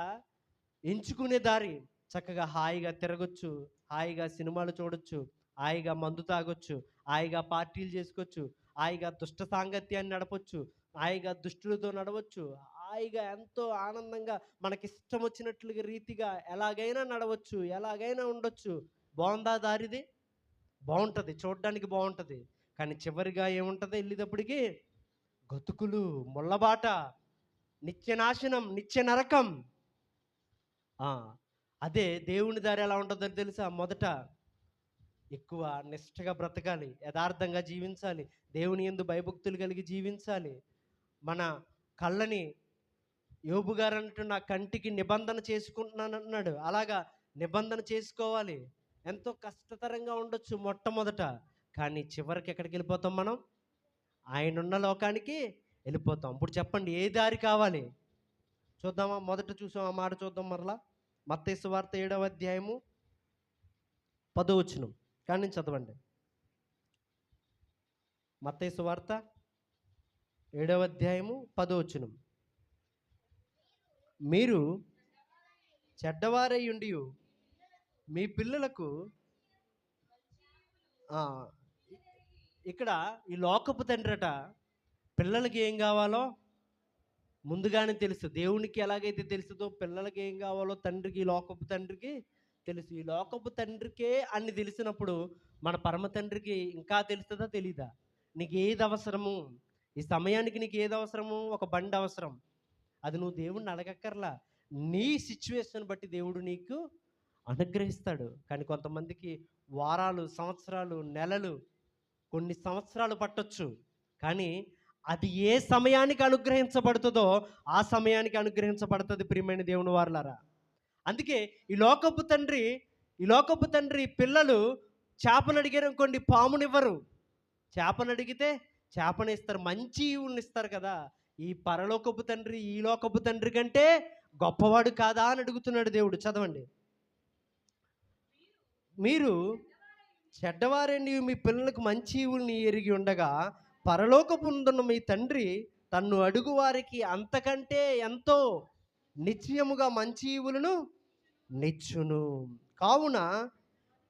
ఎంచుకునే దారి, చక్కగా హాయిగా తిరగొచ్చు, హాయిగా సినిమాలు చూడొచ్చు, హాయిగా మందు తాగొచ్చు, హాయిగా పార్టీలు చేసుకోవచ్చు, హాయిగా దుష్ట సాంగత్యాన్ని నడపొచ్చు, హాయిగా దుష్టులతో నడవచ్చు, హాయిగా ఎంతో ఆనందంగా మనకిష్టం వచ్చినట్లుగా రీతిగా ఎలాగైనా నడవచ్చు, ఎలాగైనా ఉండొచ్చు. బాగుందా దారిది? బాగుంటుంది, చూడడానికి బాగుంటుంది. కానీ చివరిగా ఏముంటుంది వెళ్ళేటప్పటికి? గతుకులు, ముళ్ళబాట, నిత్యనాశనం, నిత్య నరకం. అదే దేవుని దారి ఎలా ఉంటుందో తెలుసా? మొదట ఎక్కువ నిష్టగా బ్రతకాలి, యథార్థంగా జీవించాలి, దేవుని యందు భయభక్తులు కలిగి జీవించాలి. మన కళ్ళని, యోబు గారు అన్నట్టు నా కంటికి నిబంధన చేసుకుంటున్నాను అన్నాడు. అలాగా నిబంధన చేసుకోవాలి. ఎంతో కష్టతరంగా ఉండొచ్చు మొట్టమొదట, కానీ చివరికి ఎక్కడికి వెళ్ళిపోతాం మనం? ఆయనున్న లోకానికి వెళ్ళిపోతాం. ఇప్పుడు చెప్పండి, ఏ దారి కావాలి? చూద్దామా? మొదట చూసాం ఆ మాట, చూద్దాం మరలా. మత్తయి సువార్త 7వ అధ్యాయము 10వ వచనం కాడి నుంచి చదవండి. మత్తయి సువార్త 7వ అధ్యాయము 10వ వచనం. మీరు చెడ్డవారై ఉండి మీ పిల్లలకు, ఇక్కడ ఈ లోకపు తండ్రట పిల్లలకి ఏం కావాలో ముందుగానే తెలుసు. దేవునికి ఎలాగైతే తెలుస్తుందో పిల్లలకి ఏం కావాలో తండ్రికి, ఈ లోకపు తండ్రికి తెలుసు. ఈ లోకపు తండ్రికే అన్ని తెలిసినప్పుడు మన పరమ తండ్రికి ఇంకా తెలుస్తుందా తెలీదా? నీకు ఏది అవసరము, ఈ సమయానికి నీకు ఏది అవసరము? ఒక బండి అవసరం, అది నువ్వు దేవుడిని అడగక్కర్లా. నీ సిచ్యువేషన్ బట్టి దేవుడు నీకు అనుగ్రహిస్తాడు. కానీ కొంతమందికి వారాలు, సంవత్సరాలు, నెలలు, కొన్ని సంవత్సరాలు పట్టొచ్చు. కానీ అది ఏ సమయానికి అనుగ్రహించబడుతుందో ఆ సమయానికి అనుగ్రహించబడుతుంది ప్రియమైన దేవుని వారలారా. అందుకే ఈ లోకపు తండ్రి పిల్లలు చేపను అడిగారు అనుకోండి, పామునివ్వరు. చేపను అడిగితే చేపనిస్తారు, మంచి ఈవుల్ని ఇస్తారు కదా. ఈ పరలోకపు తండ్రి ఈ లోకపు తండ్రి కంటే గొప్పవాడు కాదా అని అడుగుతున్నాడు దేవుడు. చదవండి. మీరు చెడ్డవారండి మీ పిల్లలకు మంచి ఈవుల్ని ఎరిగి ఉండగా పరలోకపుందున్న మీ తండ్రి తన్ను అడుగు వారికి అంతకంటే ఎంతో నిశ్చయముగా మంచి ఈవులను నిచ్చును. కావున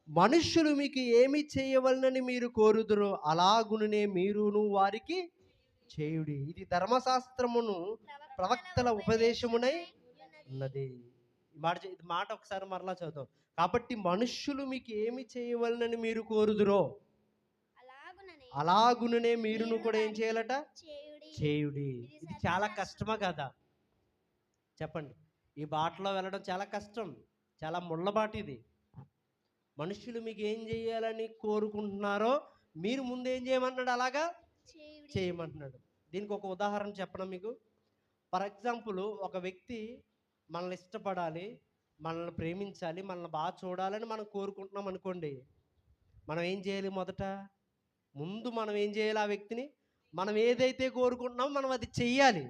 మనుష్యులు మీకు ఏమి చేయవలనని మీరు కోరుదురో అలాగునే మీరును వారికి చేయుడి. ఇది ధర్మశాస్త్రమును ప్రవక్తల ఉపదేశమునై ఉన్నది. ఈ మాట ఒకసారి మరలా చదువుతాం. కాబట్టి మనుష్యులు మీకు ఏమి చేయవలనని మీరు కోరుదురో అలాగునే మీరును కూడా ఏం చేయాలట? చేయుడి. ఇది చాలా కష్టమా కదా? చెప్పండి. ఈ బాటలో వెళ్ళడం చాలా కష్టం, చాలా ముళ్ళబాటు ఇది. మనుషులు మీకు ఏం చేయాలని కోరుకుంటున్నారో మీరు ముందు ఏం చేయమంటున్నాడు? అలాగా చేయమంటున్నాడు. దీనికి ఒక ఉదాహరణ చెప్పడం మీకు. ఫర్ ఎగ్జాంపుల్, ఒక వ్యక్తి మనల్ని ఇష్టపడాలి, మనల్ని ప్రేమించాలి, మనల్ని బాగా చూడాలని మనం కోరుకుంటున్నాం అనుకోండి. మనం ఏం చేయాలి? ముందు మనం ఏం చేయాలి? ఆ వ్యక్తిని మనం ఏదైతే కోరుకుంటున్నామో మనం అది చెయ్యాలి.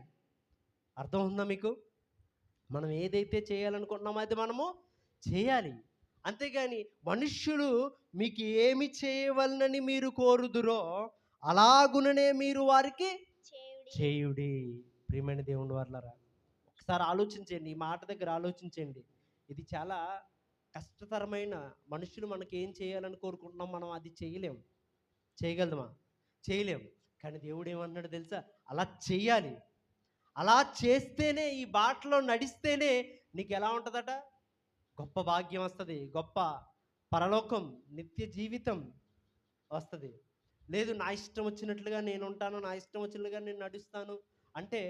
అర్థం ఉందా మీకు? మనం ఏదైతే చేయాలనుకుంటున్నామో అది మనము చేయాలి. అంతేగాని మనుష్యులు మీకు ఏమి చేయవలనని మీరు కోరుదురో అలాగుననే మీరు వారికి చేయుడి. ప్రియమైన దేవుని వారలారా, ఒకసారి ఆలోచించండి. ఈ మాట దగ్గర ఆలోచించండి. ఇది చాలా కష్టతరమైన, మనుషులు మనకి ఏం చేయాలని కోరుకుంటున్నాం మనం అది చేయలేం. చేయగలమా? చేయలేం. కానీ దేవుడు ఏమన్నాడు తెలుసా? అలా చెయ్యాలి. అలా చేస్తేనే, ఈ బాటలో నడిస్తేనే నీకు ఎలా ఉంటుందట? గొప్ప భాగ్యం వస్తుంది, గొప్ప పరలోకం, నిత్య జీవితం వస్తుంది. లేదు నా ఇష్టం వచ్చినట్లుగా నేను ఉంటాను, నా ఇష్టం వచ్చినట్లుగా నేను నడుస్తాను అంటే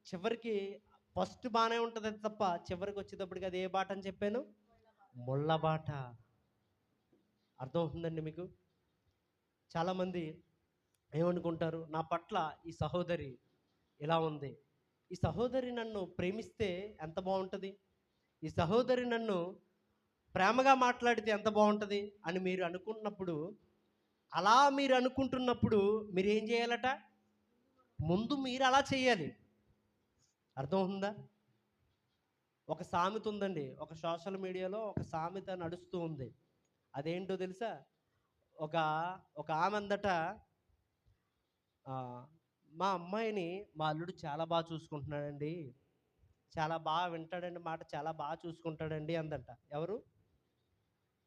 చివరికి ఫస్ట్ బాగానే ఉంటుంది తప్ప చివరికి వచ్చేటప్పటికి అది ఏ బాట అని చెప్పాను? ముళ్ళ బాట. అర్థం అవుతుందండి మీకు? చాలామంది ఏమనుకుంటారు, నా పట్ల ఈ సహోదరి ఇలా ఉంది, ఈ సహోదరి నన్ను ప్రేమిస్తే ఎంత బాగుంటుంది, ఈ సహోదరి నన్ను ప్రేమగా మాట్లాడితే ఎంత బాగుంటుంది అని మీరు అనుకుంటున్నప్పుడు, అలా మీరు అనుకుంటున్నప్పుడు మీరు ఏం చేయాలట? ముందు మీరు అలా చేయాలి. అర్థం ఉందా? ఒక సామెత ఉందండి, ఒక సోషల్ మీడియాలో ఒక సామెత నడుస్తూ ఉంది. అదేంటో తెలుసా? ఒక ఆమె అందట, మా అమ్మాయిని మా అల్లుడు చాలా బాగా చూసుకుంటున్నాడండి, చాలా బాగా వింటాడండి, మాట చాలా బాగా చూసుకుంటాడండి అందంట. ఎవరు?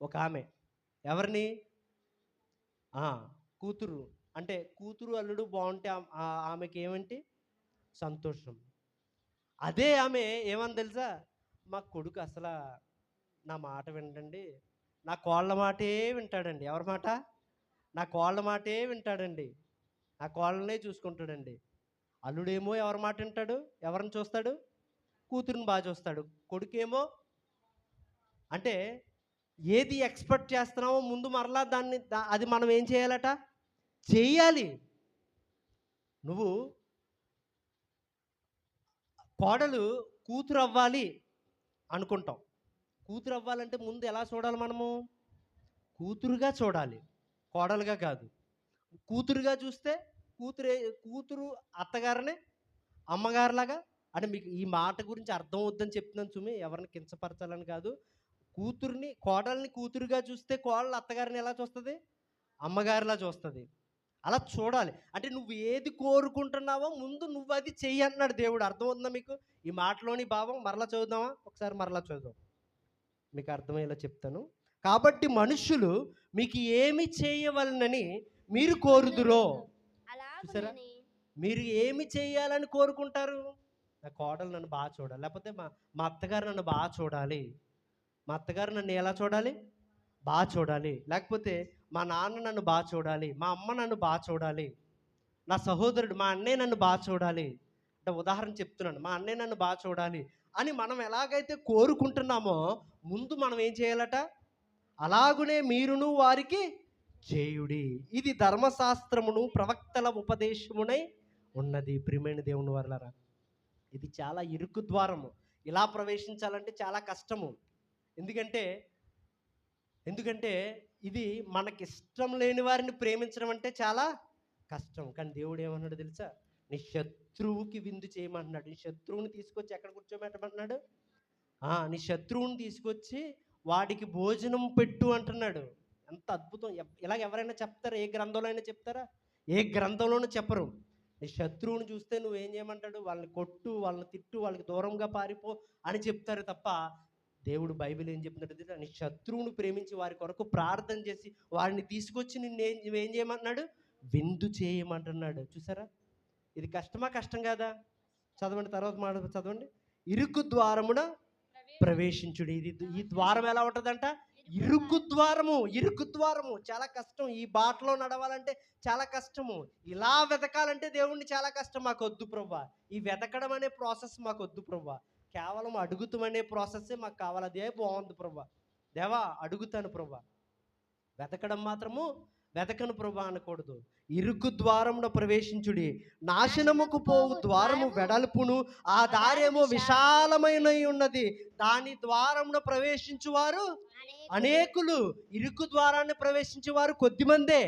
ఒక ఆమె. ఎవరిని? కూతురు. అంటే కూతురు అల్లుడు బాగుంటే ఆమెకి ఏమంటే సంతోషం. అదే ఆమె ఏమని తెలుసా? మా కొడుకు అసలు నా మాట వినడండి, నా కోళ్ళ మాటే వింటాడండి. ఎవరి మాట? నా కోళ్ళ మాటే వింటాడండి, నా కోళ్ళనే చూసుకుంటాడండి. అల్లుడేమో ఎవరి మాట వింటాడు? ఎవరిని చూస్తాడు? కూతురుని బాగా చూస్తాడు. కొడుకేమో, అంటే ఏది ఎక్స్పెక్ట్ చేస్తున్నామో ముందు మరలా అది మనం ఏం చేయాలట? చేయాలి. నువ్వు కోడలు కూతురు అవ్వాలి అనుకుంటాం. కూతురు అవ్వాలంటే ముందు ఎలా చూడాలి? మనము కూతురుగా చూడాలి, కోడలుగా కాదు. కూతురుగా చూస్తే కూతురు అత్తగారిని అమ్మగారిలాగా, అంటే మీకు ఈ మాట గురించి అర్థం అవుద్దని చెప్తున్నాను సుమి, ఎవరిని కించపరచాలని కాదు. కోడల్ని కూతురుగా చూస్తే కోడలు అత్తగారిని ఎలా చూస్తుంది? అమ్మగారిలా చూస్తుంది. అలా చూడాలి. అంటే నువ్వు ఏది కోరుకుంటున్నావో ముందు నువ్వు అది చెయ్యి అన్నాడు దేవుడు. అర్థమవుతుందా మీకు ఈ మాటలోని భావం? మరలా చదువుదామా? ఒకసారి మరలా చదువుదాం, మీకు అర్థమయ్యేలా చెప్తాను. కాబట్టి మనుష్యులు మీకు ఏమి చేయవలనని మీరు కోరుదురో. చూసారా? మీరు ఏమి చేయాలని కోరుకుంటారు? నా కోడలు నన్ను బాగా చూడాలి, లేకపోతే మా అత్తగారు నన్ను బాగా చూడాలి, మా అత్తగారు నన్ను ఎలా చూడాలి? బాగా చూడాలి. లేకపోతే మా నాన్న నన్ను బాగా చూడాలి, మా అమ్మ నన్ను బాగా చూడాలి, నా సహోదరుడు మా అన్నయ్య నన్ను బాగా చూడాలి, అంటే ఉదాహరణ చెప్తున్నాను, మా అన్నయ్య నన్ను బాగా చూడాలి అని మనం ఎలాగైతే కోరుకుంటున్నామో ముందు మనం ఏం చేయాలట, అలాగునే మీరును వారికి చేయుడి, ఇది ధర్మశాస్త్రమును ప్రవక్తల ఉపదేశమునై ఉన్నది. ప్రియమైన దేవుని వల్లరా, ఇది చాలా ఇరుకు ద్వారము. ఇలా ప్రవేశించాలంటే చాలా కష్టము. ఎందుకంటే ఎందుకంటే ఇది మనకిష్టం లేని వారిని ప్రేమించడం అంటే చాలా కష్టం. కానీ దేవుడు ఏమన్నాడు తెలుసా? నీ శత్రువుకి విందు చేయమంటున్నాడు. నీ శత్రువుని తీసుకొచ్చి ఎక్కడ కూర్చోబెట్టమంటున్నాడు? నీ శత్రువుని తీసుకొచ్చి వాడికి భోజనం పెట్టు అంటున్నాడు. ఎంత అద్భుతం! ఇలాగ ఎవరైనా చెప్తారా? ఏ గ్రంథంలో అయినా చెప్తారా? ఏ గ్రంథంలోనూ చెప్పరు. నీ శత్రువుని చూస్తే నువ్వేం చేయమంటాడు? వాళ్ళని కొట్టు, వాళ్ళని తిట్టు, వాళ్ళకి దూరంగా పారిపో అని చెప్తారు తప్ప, దేవుడు బైబిల్ ఏం చెప్తున్నాడు? నీ శత్రువును ప్రేమించి వారి కొరకు ప్రార్థన చేసి వారిని తీసుకొచ్చి నువ్వేం చేయమంటున్నాడు? విందు చేయమంటున్నాడు. చూసారా? ఇది కష్టమా? కష్టం కాదా? చదవండి, తర్వాత మాట చదవండి. ఇరుకు ద్వారమున ప్రవేశించుడు. ఈ ద్వారం ఎలా ఉంటుందంట? ఇరుకు ద్వారము. ఇరుకు ద్వారము చాలా కష్టం. ఈ బాటలో నడవాలంటే చాలా కష్టము. ఇలా వెతకాలంటే దేవుణ్ణి చాలా కష్టం. మాకు వద్దు ప్రభా, ఈ వెతకడం అనే ప్రాసెస్ మాకు వద్దు ప్రభా, కేవలం అడుగుతామనే ప్రాసెస్సే మాకు కావాలి. అదే బాగుంది ప్రభా. దేవా అడుగుతాను ప్రభా, వెతకడం మాత్రము వెతకను ప్రభా అనకూడదు. ఇరుకు ద్వారమున ప్రవేశించుడి, నాశనముకు పోవు ద్వారము వెడల్పును, ఆ దారేమో విశాలమైన ఉన్నది, దాని ద్వారమున ప్రవేశించువారు అనేకులు. ఇరుకు ద్వారాన్ని ప్రవేశించేవారు కొద్దిమందే,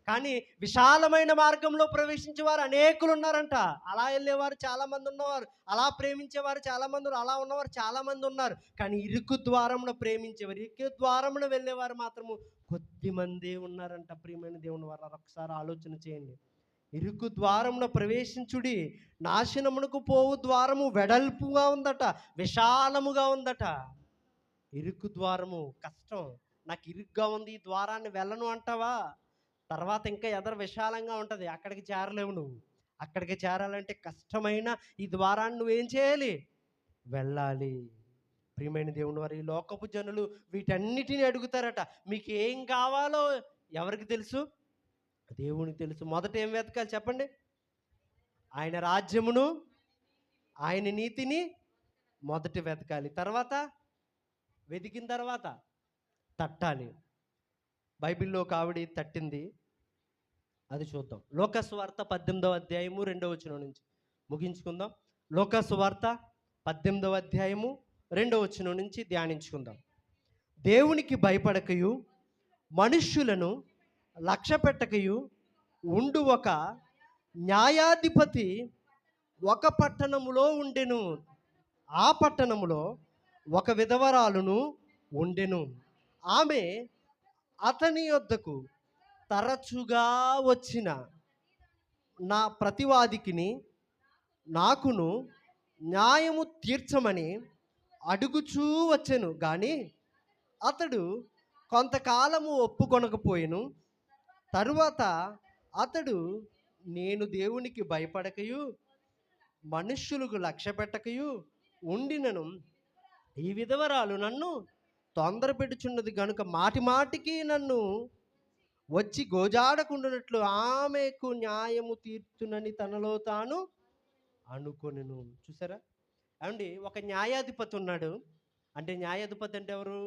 కానీ విశాలమైన మార్గంలో ప్రవేశించేవారు అనేకులు ఉన్నారంట. అలా వెళ్ళేవారు చాలా మంది ఉన్నవారు, అలా ప్రేమించేవారు చాలా మంది ఉన్నారు, అలా ఉన్నవారు చాలా మంది ఉన్నారు. కానీ ఇరుకు ద్వారమున ప్రేమించేవారు, ఇరుకు ద్వారమున వెళ్ళేవారు మాత్రము కొద్ది మందే ఉన్నారంట. ప్రియమైన దేవుని వారు ఒకసారి ఆలోచన చేయండి. ఇరుకు ద్వారమున ప్రవేశించుడి, నాశనమునకు పోవు ద్వారము వెడల్పుగా ఉందట, విశాలముగా ఉందట. ఇరుకు ద్వారము కష్టం. నాకు ఇరుగ్గా ఉంది, ఈ ద్వారాన్ని వెళ్ళను అంటావా? తర్వాత ఇంకా ఎదర విశాలంగా ఉంటుంది, అక్కడికి చేరలేవు నువ్వు. అక్కడికి చేరాలంటే కష్టమైన ఈ ద్వారాన్ని నువ్వేం చేయాలి? వెళ్ళాలి. ప్రియమైన దేవుని వారు, ఈ లోకపు జనులు వీటన్నిటిని అడుగుతారట. మీకు ఏం కావాలో ఎవరికి తెలుసు? దేవునికి తెలుసు. మొదట ఏం వెతకాలి చెప్పండి? ఆయన రాజ్యమును, ఆయన నీతిని మొదట వెతకాలి. తర్వాత వెతికిన తర్వాత తట్టాలి. బైబిల్లో ఒక ఆవిడ తట్టింది, అది చూద్దాం. లోకసువార్త 18వ అధ్యాయము 2వ వచనం నుంచి ముగించుకుందాం. లోకసువార్త 18వ అధ్యాయము 2వ వచనం నుంచి ధ్యానించుకుందాం. దేవునికి భయపడకయు మనుష్యులను లక్ష్యపెట్టకయు ఉండు ఒక న్యాయాధిపతి ఒక పట్టణములో ఉండెను. ఆ పట్టణములో ఒక విధవరాలును ఉండెను. ఆమె అతని యొద్దకు తరచుగా వచ్చిన నా ప్రతివాదికిని నాకును న్యాయము తీర్చమని అడుగుచూ వచ్చెను. కానీ అతడు కొంతకాలము ఒప్పుకొనకపోయెను. తరువాత అతడు, నేను దేవునికి భయపడకయు మనుష్యులకు లక్ష్య పెట్టకయు ఉండినను, ఈ విధవరాలు నన్ను తొందర పెట్టుచున్నది గనుక మాటి మాటికి నన్ను వచ్చి గోజాడకుండానట్లు ఆమెకు న్యాయము తీర్చునని తనలో తాను అనుకొనెను. చూసారా అండి? ఒక న్యాయాధిపతి ఉన్నాడు. అంటే న్యాయాధిపతి అంటే ఎవరు?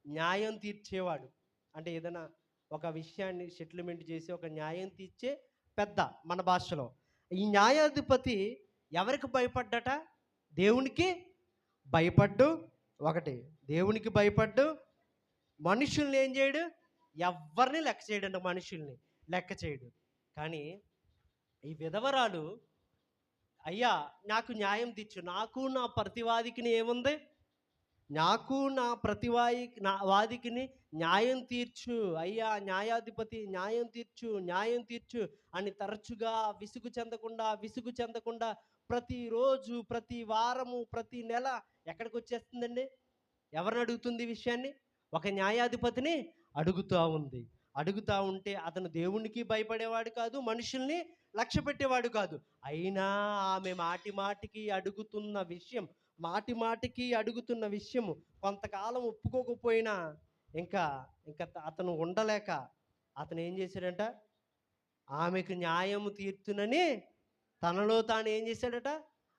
న్యాయం తీర్చేవాడు. అంటే ఏదైనా ఒక విషయాన్ని సెటిల్మెంట్ చేసి ఒక న్యాయం తీర్చే పెద్ద, మన భాషలో. ఈ న్యాయాధిపతి ఎవరికి భయపడ్డట? దేవునికి భయపడ్డు. ఒకటి, దేవునికి భయపడ్డు. మనుషుల్ని ఏం చేయడు? ఎవరిని లెక్క చేయడండి, మనుషుల్ని లెక్క చేయడు. కానీ ఈ విధవరాలు, అయ్యా నాకు న్యాయం తీర్చు, నాకు నా ప్రతివాదికిని ఏముంది, నాకు నా వాదికిని న్యాయం తీర్చు అయ్యా, న్యాయాధిపతి న్యాయం తీర్చు, న్యాయం తీర్చు అని తరచుగా విసుగు చెందకుండా ప్రతిరోజు, ప్రతి వారము, ప్రతి నెల ఎక్కడికి వచ్చేస్తుందండి? ఎవరిని అడుగుతుంది ఈ విషయాన్ని? ఒక న్యాయాధిపతిని అడుగుతూ ఉంది. అడుగుతూ ఉంటే అతను దేవునికి భయపడేవాడు కాదు, మనుషుల్ని లక్ష్య పెట్టేవాడు కాదు. అయినా ఆమె మాటికి అడుగుతున్న విషయము కొంతకాలం ఒప్పుకోకపోయినా ఇంకా అతను ఉండలేక అతను ఏం చేశాడంట? ఆమెకు న్యాయము తీర్చునని తనలో తాను ఏం చేశాడట?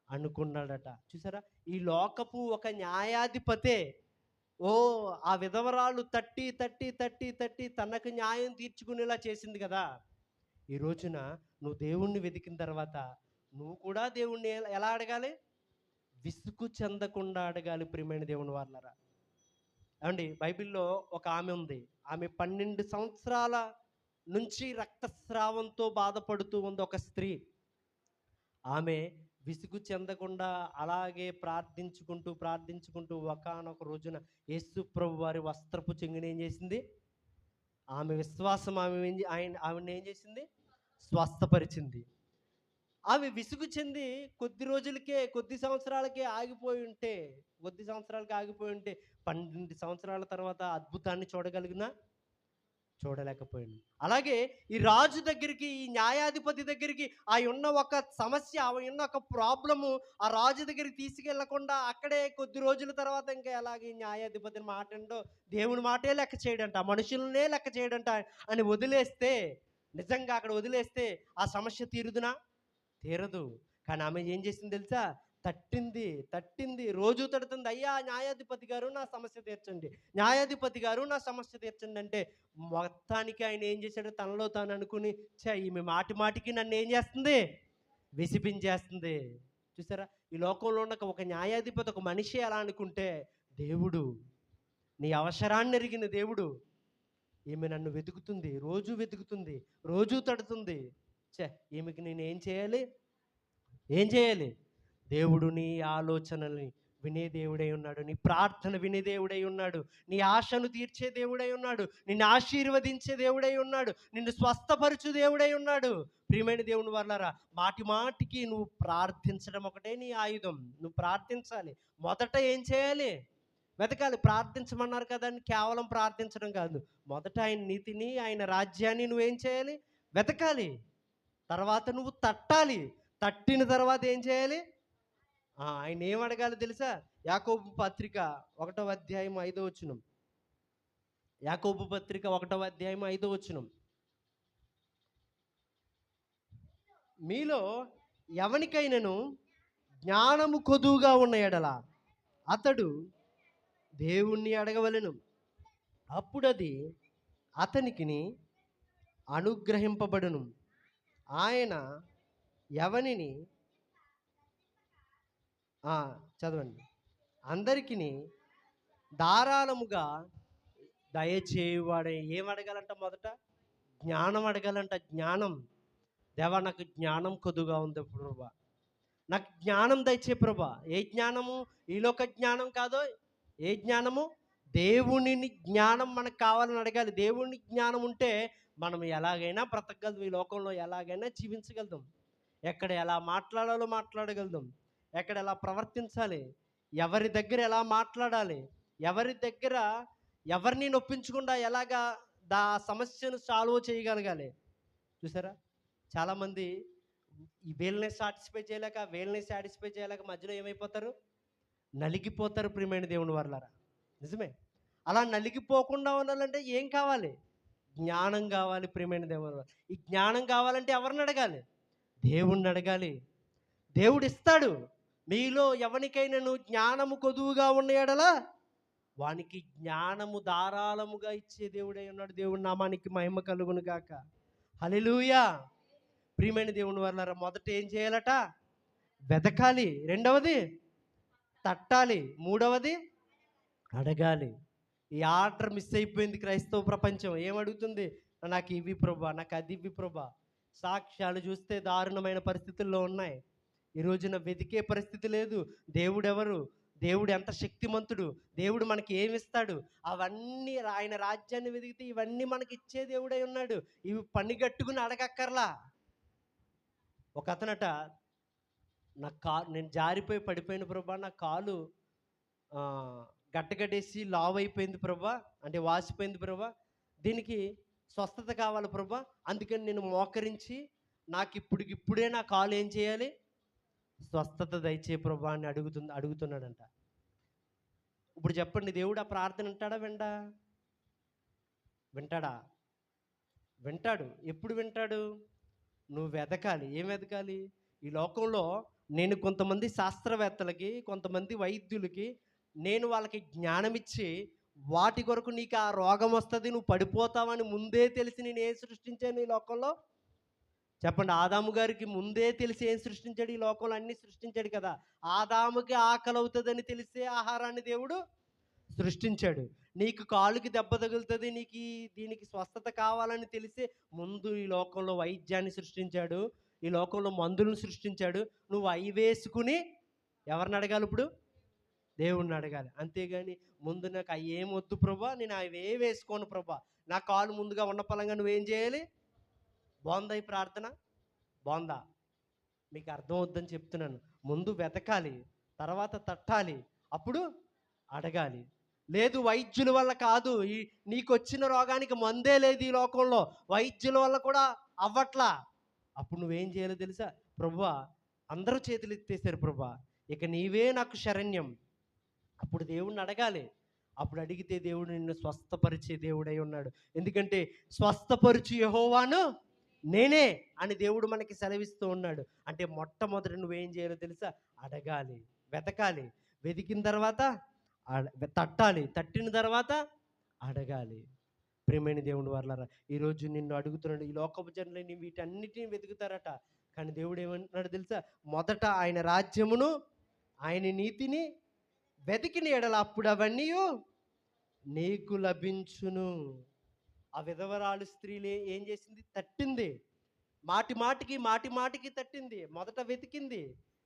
అనుకున్నాడట. చూసారా? ఈ లోకపు ఒక న్యాయాధిపతే ఆ విధవరాలు తట్టి, తట్టి, తట్టి, తట్టి తనకు న్యాయం తీర్చుకునేలా చేసింది కదా! ఈ రోజున నువ్వు దేవుణ్ణి వెతికిన తర్వాత నువ్వు కూడా దేవుణ్ణి ఎలా అడగాలి? విసుగు చెందకుండా అడగాలి ప్రియమైన దేవుని వాళ్ళరా. ఏవండి బైబిల్‌లో ఒక ఆమె ఉంది. ఆమె 12 సంవత్సరాల నుంచి రక్తస్రావంతో బాధపడుతూ ఉంది ఒక స్త్రీ. ఆమె విసుగు చెందకుండా అలాగే ప్రార్థించుకుంటూ, ప్రార్థించుకుంటూ ఒకానొక రోజున యేసు ప్రభు వారి వస్త్రపు చెంగుని ఏం చేసింది? ఆమె విశ్వాసం ఆమెను ఏం చేసింది? స్వస్థపరిచింది. ఆమె విసుగు చెంది కొద్ది సంవత్సరాలకే ఆగిపోయి ఉంటే 12 సంవత్సరాల తర్వాత అద్భుతాన్ని చూడలేకపోయింది. అలాగే ఈ రాజు దగ్గరికి, ఈ న్యాయాధిపతి దగ్గరికి ఉన్న ఒక సమస్య, ఉన్న ఒక ప్రాబ్లము ఆ రాజు దగ్గరికి తీసుకెళ్లకుండా అక్కడే కొద్ది రోజుల తర్వాత ఇంకా ఎలాగే ఈ న్యాయాధిపతిని మాట వినడో, దేవుని మాటే లెక్క చేయడంట, మనుషులనే లెక్క చేయడంట అని వదిలేస్తే, నిజంగా అక్కడ వదిలేస్తే ఆ సమస్య తీరదు. కానీ ఆమె ఏం చేసింది తెలుసా? తట్టింది, రోజు తడుతుంది. అయ్యా న్యాయాధిపతి గారు నా సమస్య తీర్చండి, న్యాయాధిపతి గారు నా సమస్య తీర్చండి అంటే మొత్తానికి ఆయన ఏం చేశాడు? తనలో తాను అనుకుని, ఈమె మాటి మాటికి నన్ను ఏం చేస్తుంది? విసిపించేస్తుంది. చూసారా? ఈ లోకంలో ఉన్న ఒక న్యాయాధిపతి, ఒక మనిషి ఎలా అనుకుంటే, దేవుడు, నీ అవసరాన్ని ఎరిగిన దేవుడు, ఈమె నన్ను వెతుకుతుంది, రోజు తడుతుంది. ఈమెకి నేను ఏం చేయాలి? దేవుడు నీ ఆలోచనల్ని వినే దేవుడై ఉన్నాడు, నీ ప్రార్థన వినే దేవుడై ఉన్నాడు, నీ ఆశను తీర్చే దేవుడై ఉన్నాడు, నిన్ను ఆశీర్వదించే దేవుడై ఉన్నాడు, నిన్ను స్వస్థపరచు దేవుడై ఉన్నాడు. ప్రియమైన దేవుని వాళ్ళారా, మాటి మాటికి నువ్వు ప్రార్థించడం ఒకటే నీ ఆయుధం. నువ్వు ప్రార్థించాలి. మొదట ఏం చేయాలి? వెతకాలి. ప్రార్థించమన్నారు కదా అని కేవలం ప్రార్థించడం కాదు. మొదట ఆయన నీతిని, ఆయన రాజ్యాన్ని నువ్వేం చేయాలి? వెతకాలి. తర్వాత నువ్వు తట్టాలి. తట్టిన తర్వాత ఏం చేయాలి? ఆయన ఏం అడగాలి తెలుసా? యాకోబు పత్రిక 1వ అధ్యాయం 5వ వచనం. యాకోబు పత్రిక 1వ అధ్యాయం 5వ వచనం. మీలో ఎవనికైనను జ్ఞానము కొదువుగా ఉన్న ఎడల అతడు దేవుణ్ణి అడగవలెను, అప్పుడది అతనికిని అనుగ్రహింపబడును. ఆయన ఎవనిని చదవండి. అందరికిని ధారాళముగా దయచేయువాడే. ఏం అడగాలంట? మొదట జ్ఞానం అడగాలంట. జ్ఞానం. దేవా నాకు జ్ఞానం కొద్దుగా ఉంది ప్రభా, నాకు జ్ఞానం దయచే ప్రభా. ఏ జ్ఞానము? ఈ లోక జ్ఞానం కాదో. ఏ జ్ఞానము? దేవుని జ్ఞానం మనకు కావాలని అడగాలి. దేవుని జ్ఞానం ఉంటే మనం ఎలాగైనా బ్రతకగలం, ఈ లోకంలో ఎలాగైనా జీవించగలుగుతాం, ఎక్కడ ఎలా మాట్లాడాలో మాట్లాడగలుగుతాం, ఎక్కడ ఎలా ప్రవర్తించాలి, ఎవరి దగ్గర ఎలా మాట్లాడాలి, ఎవరిని నొప్పించకుండా ఎలాగా సమస్యను సాల్వ్ చేయగలగాలి. చూసారా? చాలామంది వీళ్ళని సాటిస్ఫై చేయలేక మధ్యలో ఏమైపోతారు? నలిగిపోతారు. ప్రియమైన దేవుని వాళ్ళారా, నిజమే. అలా నలిగిపోకుండా ఉండాలంటే ఏం కావాలి? జ్ఞానం కావాలి. ప్రియమైన దేవుని, ఈ జ్ఞానం కావాలంటే ఎవరిని అడగాలి? దేవుణ్ణి అడగాలి. దేవుడు ఇస్తాడు. మీలో ఎవరికైనాను జ్ఞానము కొదువుగా ఉన్న ఎడల వానికి జ్ఞానము ధారాళముగా ఇచ్చే దేవుడై ఉన్నాడు. దేవుడి నామానికి మహిమ కలుగును గాక. హల్లెలూయా. ప్రియమైన దేవుని వాళ్ళారా, మొదట ఏం చేయాలట? వెతకాలి. రెండవది తట్టాలి. మూడవది అడగాలి. ఈ ఆర్డర్ మిస్ అయిపోయింది క్రైస్తవ ప్రపంచం. ఏమడుగుతుంది? నాకు ఇవి ప్రభా, నాకు అది ఇవి ప్రభా. సాక్ష్యాలు చూస్తే దారుణమైన పరిస్థితుల్లో ఉన్నాయి. ఈ రోజున వెతికే పరిస్థితి లేదు. దేవుడు ఎవరు? దేవుడు ఎంత శక్తిమంతుడు? దేవుడు మనకి ఏమిస్తాడు? అవన్నీ ఆయన రాజ్యాన్ని వెతికితే ఇవన్నీ మనకి ఇచ్చే దేవుడై ఉన్నాడు. ఇవి పనిగట్టుకుని అడగక్కర్లా. ఒక అతనట, నేను జారిపోయి పడిపోయిన ప్రభా, నా కాలు గడ్డగట్టేసి లావ్ అయిపోయింది ప్రభా, అంటే వాసిపోయింది ప్రభా, దీనికి స్వస్థత కావాలి ప్రభా, అందుకని నేను మోకరించి నాకు ఇప్పుడే నా కాలు ఏం చేయాలి? స్వస్థత దయచే ప్రభా అని అడుగుతున్నాడంట. ఇప్పుడు చెప్పండి, దేవుడు ఆ ప్రార్థన వింటాడా? వింటాడు. ఎప్పుడు వింటాడు? నువ్వు వెతకాలి. ఏం వెతకాలి? ఈ లోకంలో నేను కొంతమంది శాస్త్రవేత్తలకి, కొంతమంది వైద్యులకి నేను వాళ్ళకి జ్ఞానమిచ్చి, వాటి కొరకు నీకు ఆ రోగం వస్తది, నువ్వు పడిపోతావని ముందే తెలిసి నేనేం సృష్టించాను ఈ లోకంలో? చెప్పండి. ఆదాము గారికి ముందే తెలిసి ఏం సృష్టించాడు? ఈ లోకంలో అన్నీ సృష్టించాడు కదా! ఆదాముకి ఆకలవుతదని తెలిసే ఆహారాన్ని దేవుడు సృష్టించాడు. నీకు కాలుకి దెబ్బ తగులుతది, దీనికి స్వస్థత కావాలని తెలిసే ముందు ఈ లోకంలో వైద్యాన్ని సృష్టించాడు. ఈ లోకంలో మందులను సృష్టించాడు. నువ్వు అయి వేసుకుని ఎవరిని అడగాలి ఇప్పుడు? దేవుడిని అడగాలి. అంతేగాని ముందు నాకు అయ్యేం వద్దు ప్రభా, నేను అవేం వేసుకోను ప్రభా. నా కాలు ముందుగా ఉన్న పలంగా నువ్వేం చేయాలి? బావుందా ఈ ప్రార్థన? బావుందా? మీకు అర్థం అవుద్దని చెప్తున్నాను. ముందు వెతకాలి, తర్వాత తట్టాలి, అప్పుడు అడగాలి. లేదు వైద్యుల వల్ల కాదు, నీకొచ్చిన రోగానికి మందే లేదు ఈ లోకంలో, వైద్యుల వల్ల కూడా అవ్వట్లా. అప్పుడు నువ్వేం చేయాలో తెలుసా? ప్రభువా, అందరూ చేతులు ఎత్తేసారు ప్రభువా, ఇక నీవే నాకు శరణ్యం. అప్పుడు దేవుడిని అడగాలి. అప్పుడు అడిగితే దేవుడు నిన్ను స్వస్థపరిచే దేవుడై ఉన్నాడు. ఎందుకంటే స్వస్థపరిచు యెహోవాను నేనే అని దేవుడు మనకి సెలవిస్తూ ఉన్నాడు. అంటే మొట్టమొదట నువ్వేం చేయాలో తెలుసా? అడగాలి, వెతకాలి, వెతికిన తర్వాత తట్టాలి, తట్టిన తర్వాత అడగాలి. ప్రియమైన దేవుని వారలారా, ఈరోజు నిన్ను అడుగుతున్నాడు. ఈ లోకపు జనులని వీటన్నిటిని వెతుకుతారట, కానీ దేవుడు ఏమంటున్నాడు తెలుసా? మొదట ఆయన రాజ్యమును ఆయన నీతిని వెతికిన ఎడల అప్పుడు అవన్నీ నీకు లభించును. ఆ విధవరాలు స్త్రీలే ఏం చేసింది? తట్టింది. మాటి మాటికి తట్టింది. మొదట వెతికింది.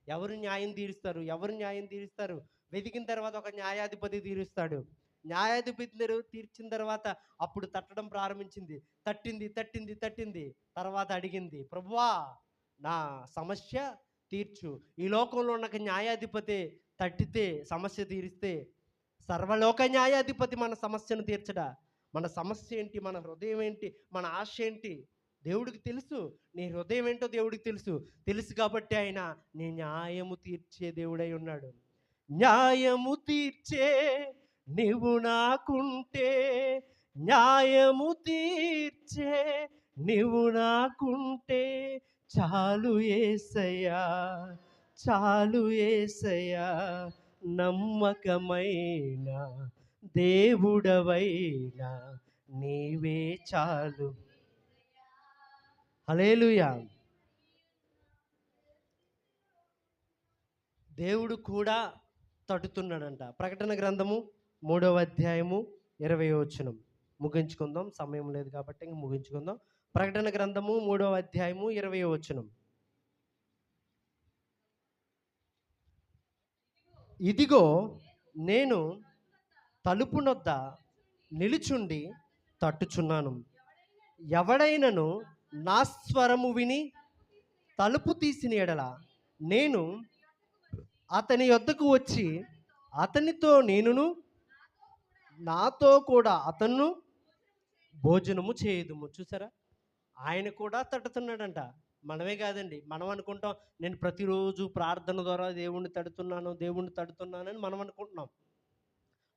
ఎవరు న్యాయం తీరుస్తారు? ఎవరు న్యాయం తీరుస్తారు? వెతికిన తర్వాత ఒక న్యాయాధిపతి తీరుస్తాడు. న్యాయాధిపతి తీర్చిన తర్వాత అప్పుడు తట్టడం ప్రారంభించింది. తట్టింది. తర్వాత అడిగింది, ప్రభువా నా సమస్య తీర్చు. ఈ లోకంలో నాకు న్యాయాధిపతి తట్టితే సమస్య తీరిస్తే, సర్వలోక న్యాయాధిపతి మన సమస్యను తీర్చడా? మన సమస్య ఏంటి? మన హృదయం ఏంటి? మన ఆశ ఏంటి? దేవుడికి తెలుసు. నీ హృదయం ఏంటో దేవుడికి తెలుసు కాబట్టి ఆయన నీ న్యాయము తీర్చే దేవుడై ఉన్నాడు. న్యాయము తీర్చే నీవు నాకుంటే, న్యాయము తీర్చే నీవు నాకుంటే చాలు యేసయ్యా, చాలు యేసయ్యా, నమ్మకమైన దేవుడవైనా నీవే చాలు. హల్లెలూయా. దేవుడు కూడా తట్టుతున్నాడంట. ప్రకటన గ్రంథము 3వ అధ్యాయము 20వ వచనం. ముగించుకుందాం, సమయం లేదు కాబట్టి ఇంక ముగించుకుందాం. ప్రకటన గ్రంథము 3వ అధ్యాయము 20వ వచనం. ఇదిగో నేను తలుపు నొద్ద నిలుచుండి తట్టుచున్నాను. ఎవడైనను నా స్వరము విని తలుపు తీసిన ఎడల నేను అతని యొద్దకు వచ్చి అతనితో నేనును నాతో కూడా అతను భోజనము చేయుదుము. చూసారా, ఆయన కూడా తట్టుతున్నాడంట. మనమే కాదండి. మనం అనుకుంటాం నేను ప్రతిరోజు ప్రార్థన ద్వారా దేవుణ్ణి తడుతున్నానని మనం అనుకుంటున్నాం.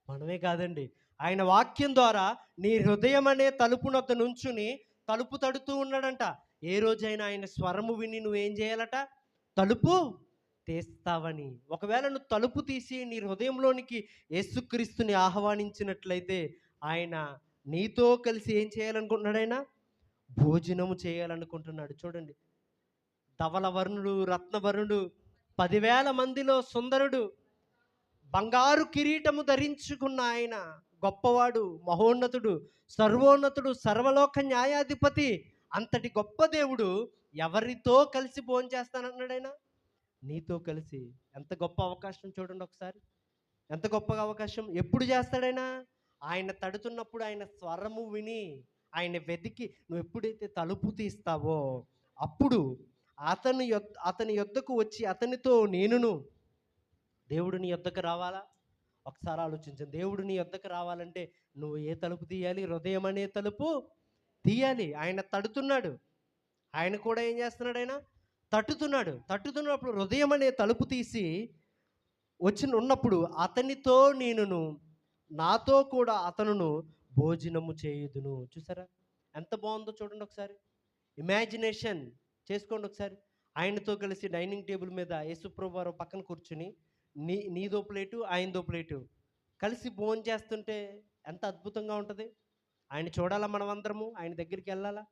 మనమే కాదండి, ఆయన వాక్యం ద్వారా నీ హృదయం అనే తలుపు నొద్ద నుంచుని తలుపు తడుతూ ఉన్నాడంట. ఏ రోజైనా ఆయన స్వరము విని నువ్వేం చేయాలట? తలుపు తీస్తావని. ఒకవేళ నువ్వు తలుపు తీసి నీ హృదయంలోనికి యేసుక్రీస్తుని ఆహ్వానించినట్లయితే ఆయన నీతో కలిసి ఏం చేయాలనుకుంటున్నాడు? ఆయన భోజనము చేయాలనుకుంటున్నాడు. చూడండి, ధవలవర్ణుడు, రత్నవర్ణుడు, 10,000 మందిలో సుందరుడు, బంగారు కిరీటము ధరించుకున్న ఆయన గొప్పవాడు, మహోన్నతుడు, సర్వోన్నతుడు, సర్వలోక న్యాయాధిపతి, అంతటి గొప్ప దేవుడు ఎవరితో కలిసి భోంచేస్తానన్నాడు? ఆయన నీతో కలిసి. ఎంత గొప్ప అవకాశం చూడండి ఒకసారి, ఎంత గొప్ప అవకాశం. ఎప్పుడు చేస్తాడైనా? ఆయన తడుతున్నప్పుడు, ఆయన స్వరము విని, ఆయన వెతికి నువ్వు ఎప్పుడైతే తలుపు తీస్తావో అప్పుడు అతని యొద్దకు వచ్చి అతనితో నేనును. దేవుడు నీ యొద్దకు రావాలా? ఒకసారి ఆలోచించండి. దేవుడు నీ యొద్దకు రావాలంటే నువ్వు ఏ తలుపు తీయాలి? హృదయం అనే తలుపు తీయాలి. ఆయన తడుతున్నాడు. ఆయన కూడా ఏం చేస్తున్నాడు? ఆయన తట్టుతున్నప్పుడు హృదయం అనే తలుపు తీసి ఉన్నప్పుడు అతనితో నేనును నాతో కూడా అతనును భోజనము చేయుదును. చూసారా ఎంత బాగుందో చూడండి ఒకసారి. ఇమాజినేషన్ చేసుకోండి ఒకసారి. ఆయనతో కలిసి డైనింగ్ టేబుల్ మీద యేసుప్రభు వారు పక్కన కూర్చుని నీదో ప్లేటు, ఆయనదో ప్లేటు కలిసి భోంచేస్తుంటే ఎంత అద్భుతంగా ఉంటది. ఆయన చూడాలా మనమందరము, ఆయన దగ్గరికెళ్ళాలా.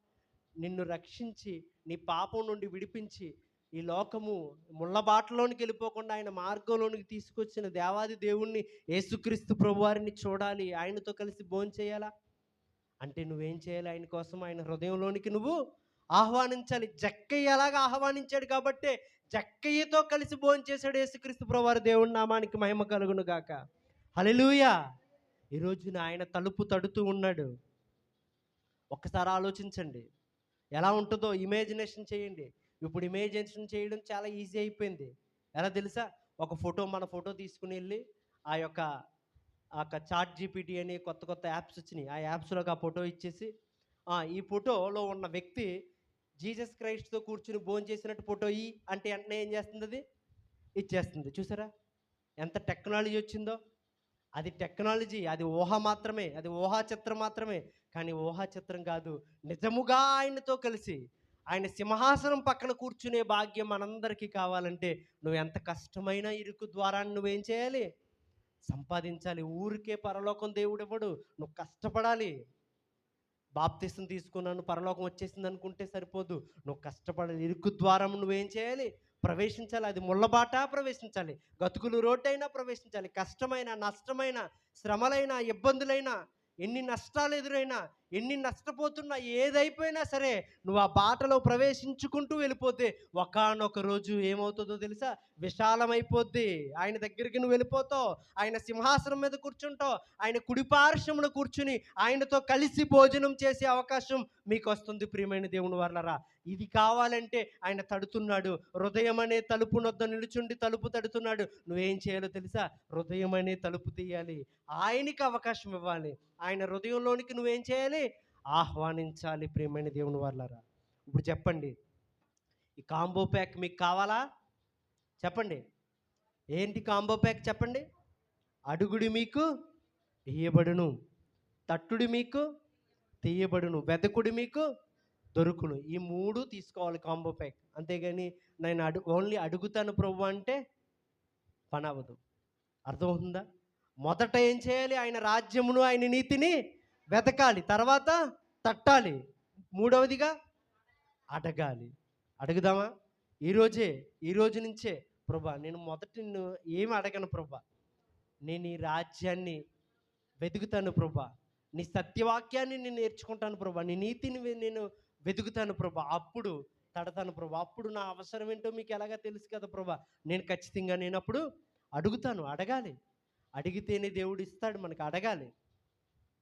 నిన్ను రక్షించి, నీ పాపం నుండి విడిపించి, ఈ లోకము ముళ్ళ బాటలోనికి వెళ్ళిపోకుండా ఆయన మార్గంలోనికి తీసుకొచ్చిన దేవాది దేవుణ్ణి యేసుక్రీస్తు ప్రభువారిని చూడాలి. ఆయనతో కలిసి భోంచేయాలా. అంటే నువ్వేం చేయాలి? ఆయన కోసం ఆయన హృదయంలోనికి నువ్వు ఆహ్వానించాలి. జక్కయ్య అలాగా ఆహ్వానించాడు కాబట్టే జక్కయ్యతో కలిసి భోంచేశాడు యేసుక్రీస్తు ప్రభువారు. దేవుని నామానికి మహిమ కలుగును గాక. హల్లెలూయా. ఈ రోజున ఆయన తలుపు తడుతూ ఉన్నాడు. ఒక్కసారి ఆలోచించండి. ఎలా ఉంటుందో ఇమాజినేషన్ చేయండి. ఇప్పుడు ఇమాజినేషన్ చేయడం చాలా ఈజీ అయిపోయింది. ఎలా తెలుసా? ఒక ఫోటో, మన ఫోటో తీసుకుని వెళ్ళి ఆ యొక్క చాట్ జీపీటీ అని కొత్త కొత్త యాప్స్ వచ్చినాయి. ఆ యాప్స్‌లోకి ఆ ఫోటో ఇచ్చేసి, ఈ ఫోటోలో ఉన్న వ్యక్తి జీసస్ క్రైస్ట్‌తో కూర్చొని భోంచేసినట్టు ఫోటో అంటే వెంటనే ఏం చేస్తుంది అది? ఇచ్చేస్తుంది. చూసారా? ఎంత టెక్నాలజీ వచ్చిందో. అది టెక్నాలజీ, అది ఊహ మాత్రమే, అది ఊహా చిత్రం మాత్రమే. కానీ ఊహా చిత్రం కాదు. నిజముగా ఆయనతో కలిసి ఆయన సింహాసనం పక్కన కూర్చునే భాగ్యం మనందరికీ కావాలంటే నువ్వు ఎంత కష్టమైన ఇరుకు ద్వారాన్ని నువ్వేం చేయాలి? సంపాదించాలి. ఊరికే పరలోకం దేవుడివ్వడు. నువ్వు కష్టపడాలి. బాప్తిసం తీసుకున్నాను పరలోకం వచ్చేసింది అనుకుంటే సరిపోదు. నువ్వు కష్టపడాలి. ఇరుకు ద్వారం నువ్వేం చేయాలి? ప్రవేశించాలి. అది ముళ్ళబాట ప్రవేశించాలి. గతుకులు రోడ్డైనా ప్రవేశించాలి. కష్టమైన, నష్టమైన, శ్రమలైన, ఇబ్బందులైనా, ఎన్ని నష్టాలు ఎదురైనా, ఎన్ని నష్టపోతున్నా, ఏదైపోయినా సరే నువ్వు ఆ బాటలో ప్రవేశించుకుంటూ వెళ్ళిపోతే ఒకానొక రోజు ఏమవుతుందో తెలుసా? విశాలమైపోద్ది. ఆయన దగ్గరికి నువ్వు వెళ్ళిపోతావు. ఆయన సింహాసనం మీద కూర్చుంటావు. ఆయన కుడిపార్శ్వమున కూర్చుని ఆయనతో కలిసి భోజనం చేసే అవకాశం మీకు వస్తుంది ప్రియమైన దేవుని వర్లరా. ఇది కావాలంటే ఆయన తడుతున్నాడు. హృదయం అనే తలుపు నొద్ద నిలుచుండి తలుపు తడుతున్నాడు. నువ్వేం చేయాలో తెలుసా? హృదయం అనే తలుపు తీయాలి. ఆయనకి అవకాశం ఇవ్వాలి. ఆయన హృదయంలోనికి నువ్వేం చేయాలి? ఆహ్వానించాలి ప్రియమైన దేవుని వర్లారా. ఇప్పుడు చెప్పండి, ఈ కాంబో ప్యాక్ మీకు కావాలా? చెప్పండి. ఏంటి కాంబో ప్యాక్ చెప్పండి? అడుగుడి మీకు ఇయ్యబడును, తట్టుడి మీకు తీయబడును, వెదకుడి మీకు దొరుకును. ఈ 3 తీసుకోవాలి కాంబో ప్యాక్. అంతేగాని నేను ఓన్లీ అడుగుతాను ప్రభు అంటే పని అవ్వదు. అర్థమవుతుందా? మొదట ఏం చేయాలి? ఆయన రాజ్యమును, ఆయన నీతిని వెతకాలి. తర్వాత తట్టాలి. మూడవదిగా అడగాలి. అడుగుదామా? ఈ రోజు నుంచే ప్రభా, నేను మొదట నిన్ను ఏమి అడగను ప్రభా. నేను ఈ రాజ్యాన్ని వెతుకుతాను ప్రభా. నీ సత్యవాక్యాన్ని నేను నేర్చుకుంటాను ప్రభా. నీ నీతిని నేను వెతుకుతాను ప్రభా. అప్పుడు తడతాను ప్రభా. అప్పుడు నా అవసరం ఏంటో మీకు ఎలాగా తెలుసు కదా ప్రభా. నేను ఖచ్చితంగా నేనప్పుడు అడుగుతాను. అడగాలి. అడిగితేనే దేవుడు ఇస్తాడు మనకు. అడగాలి.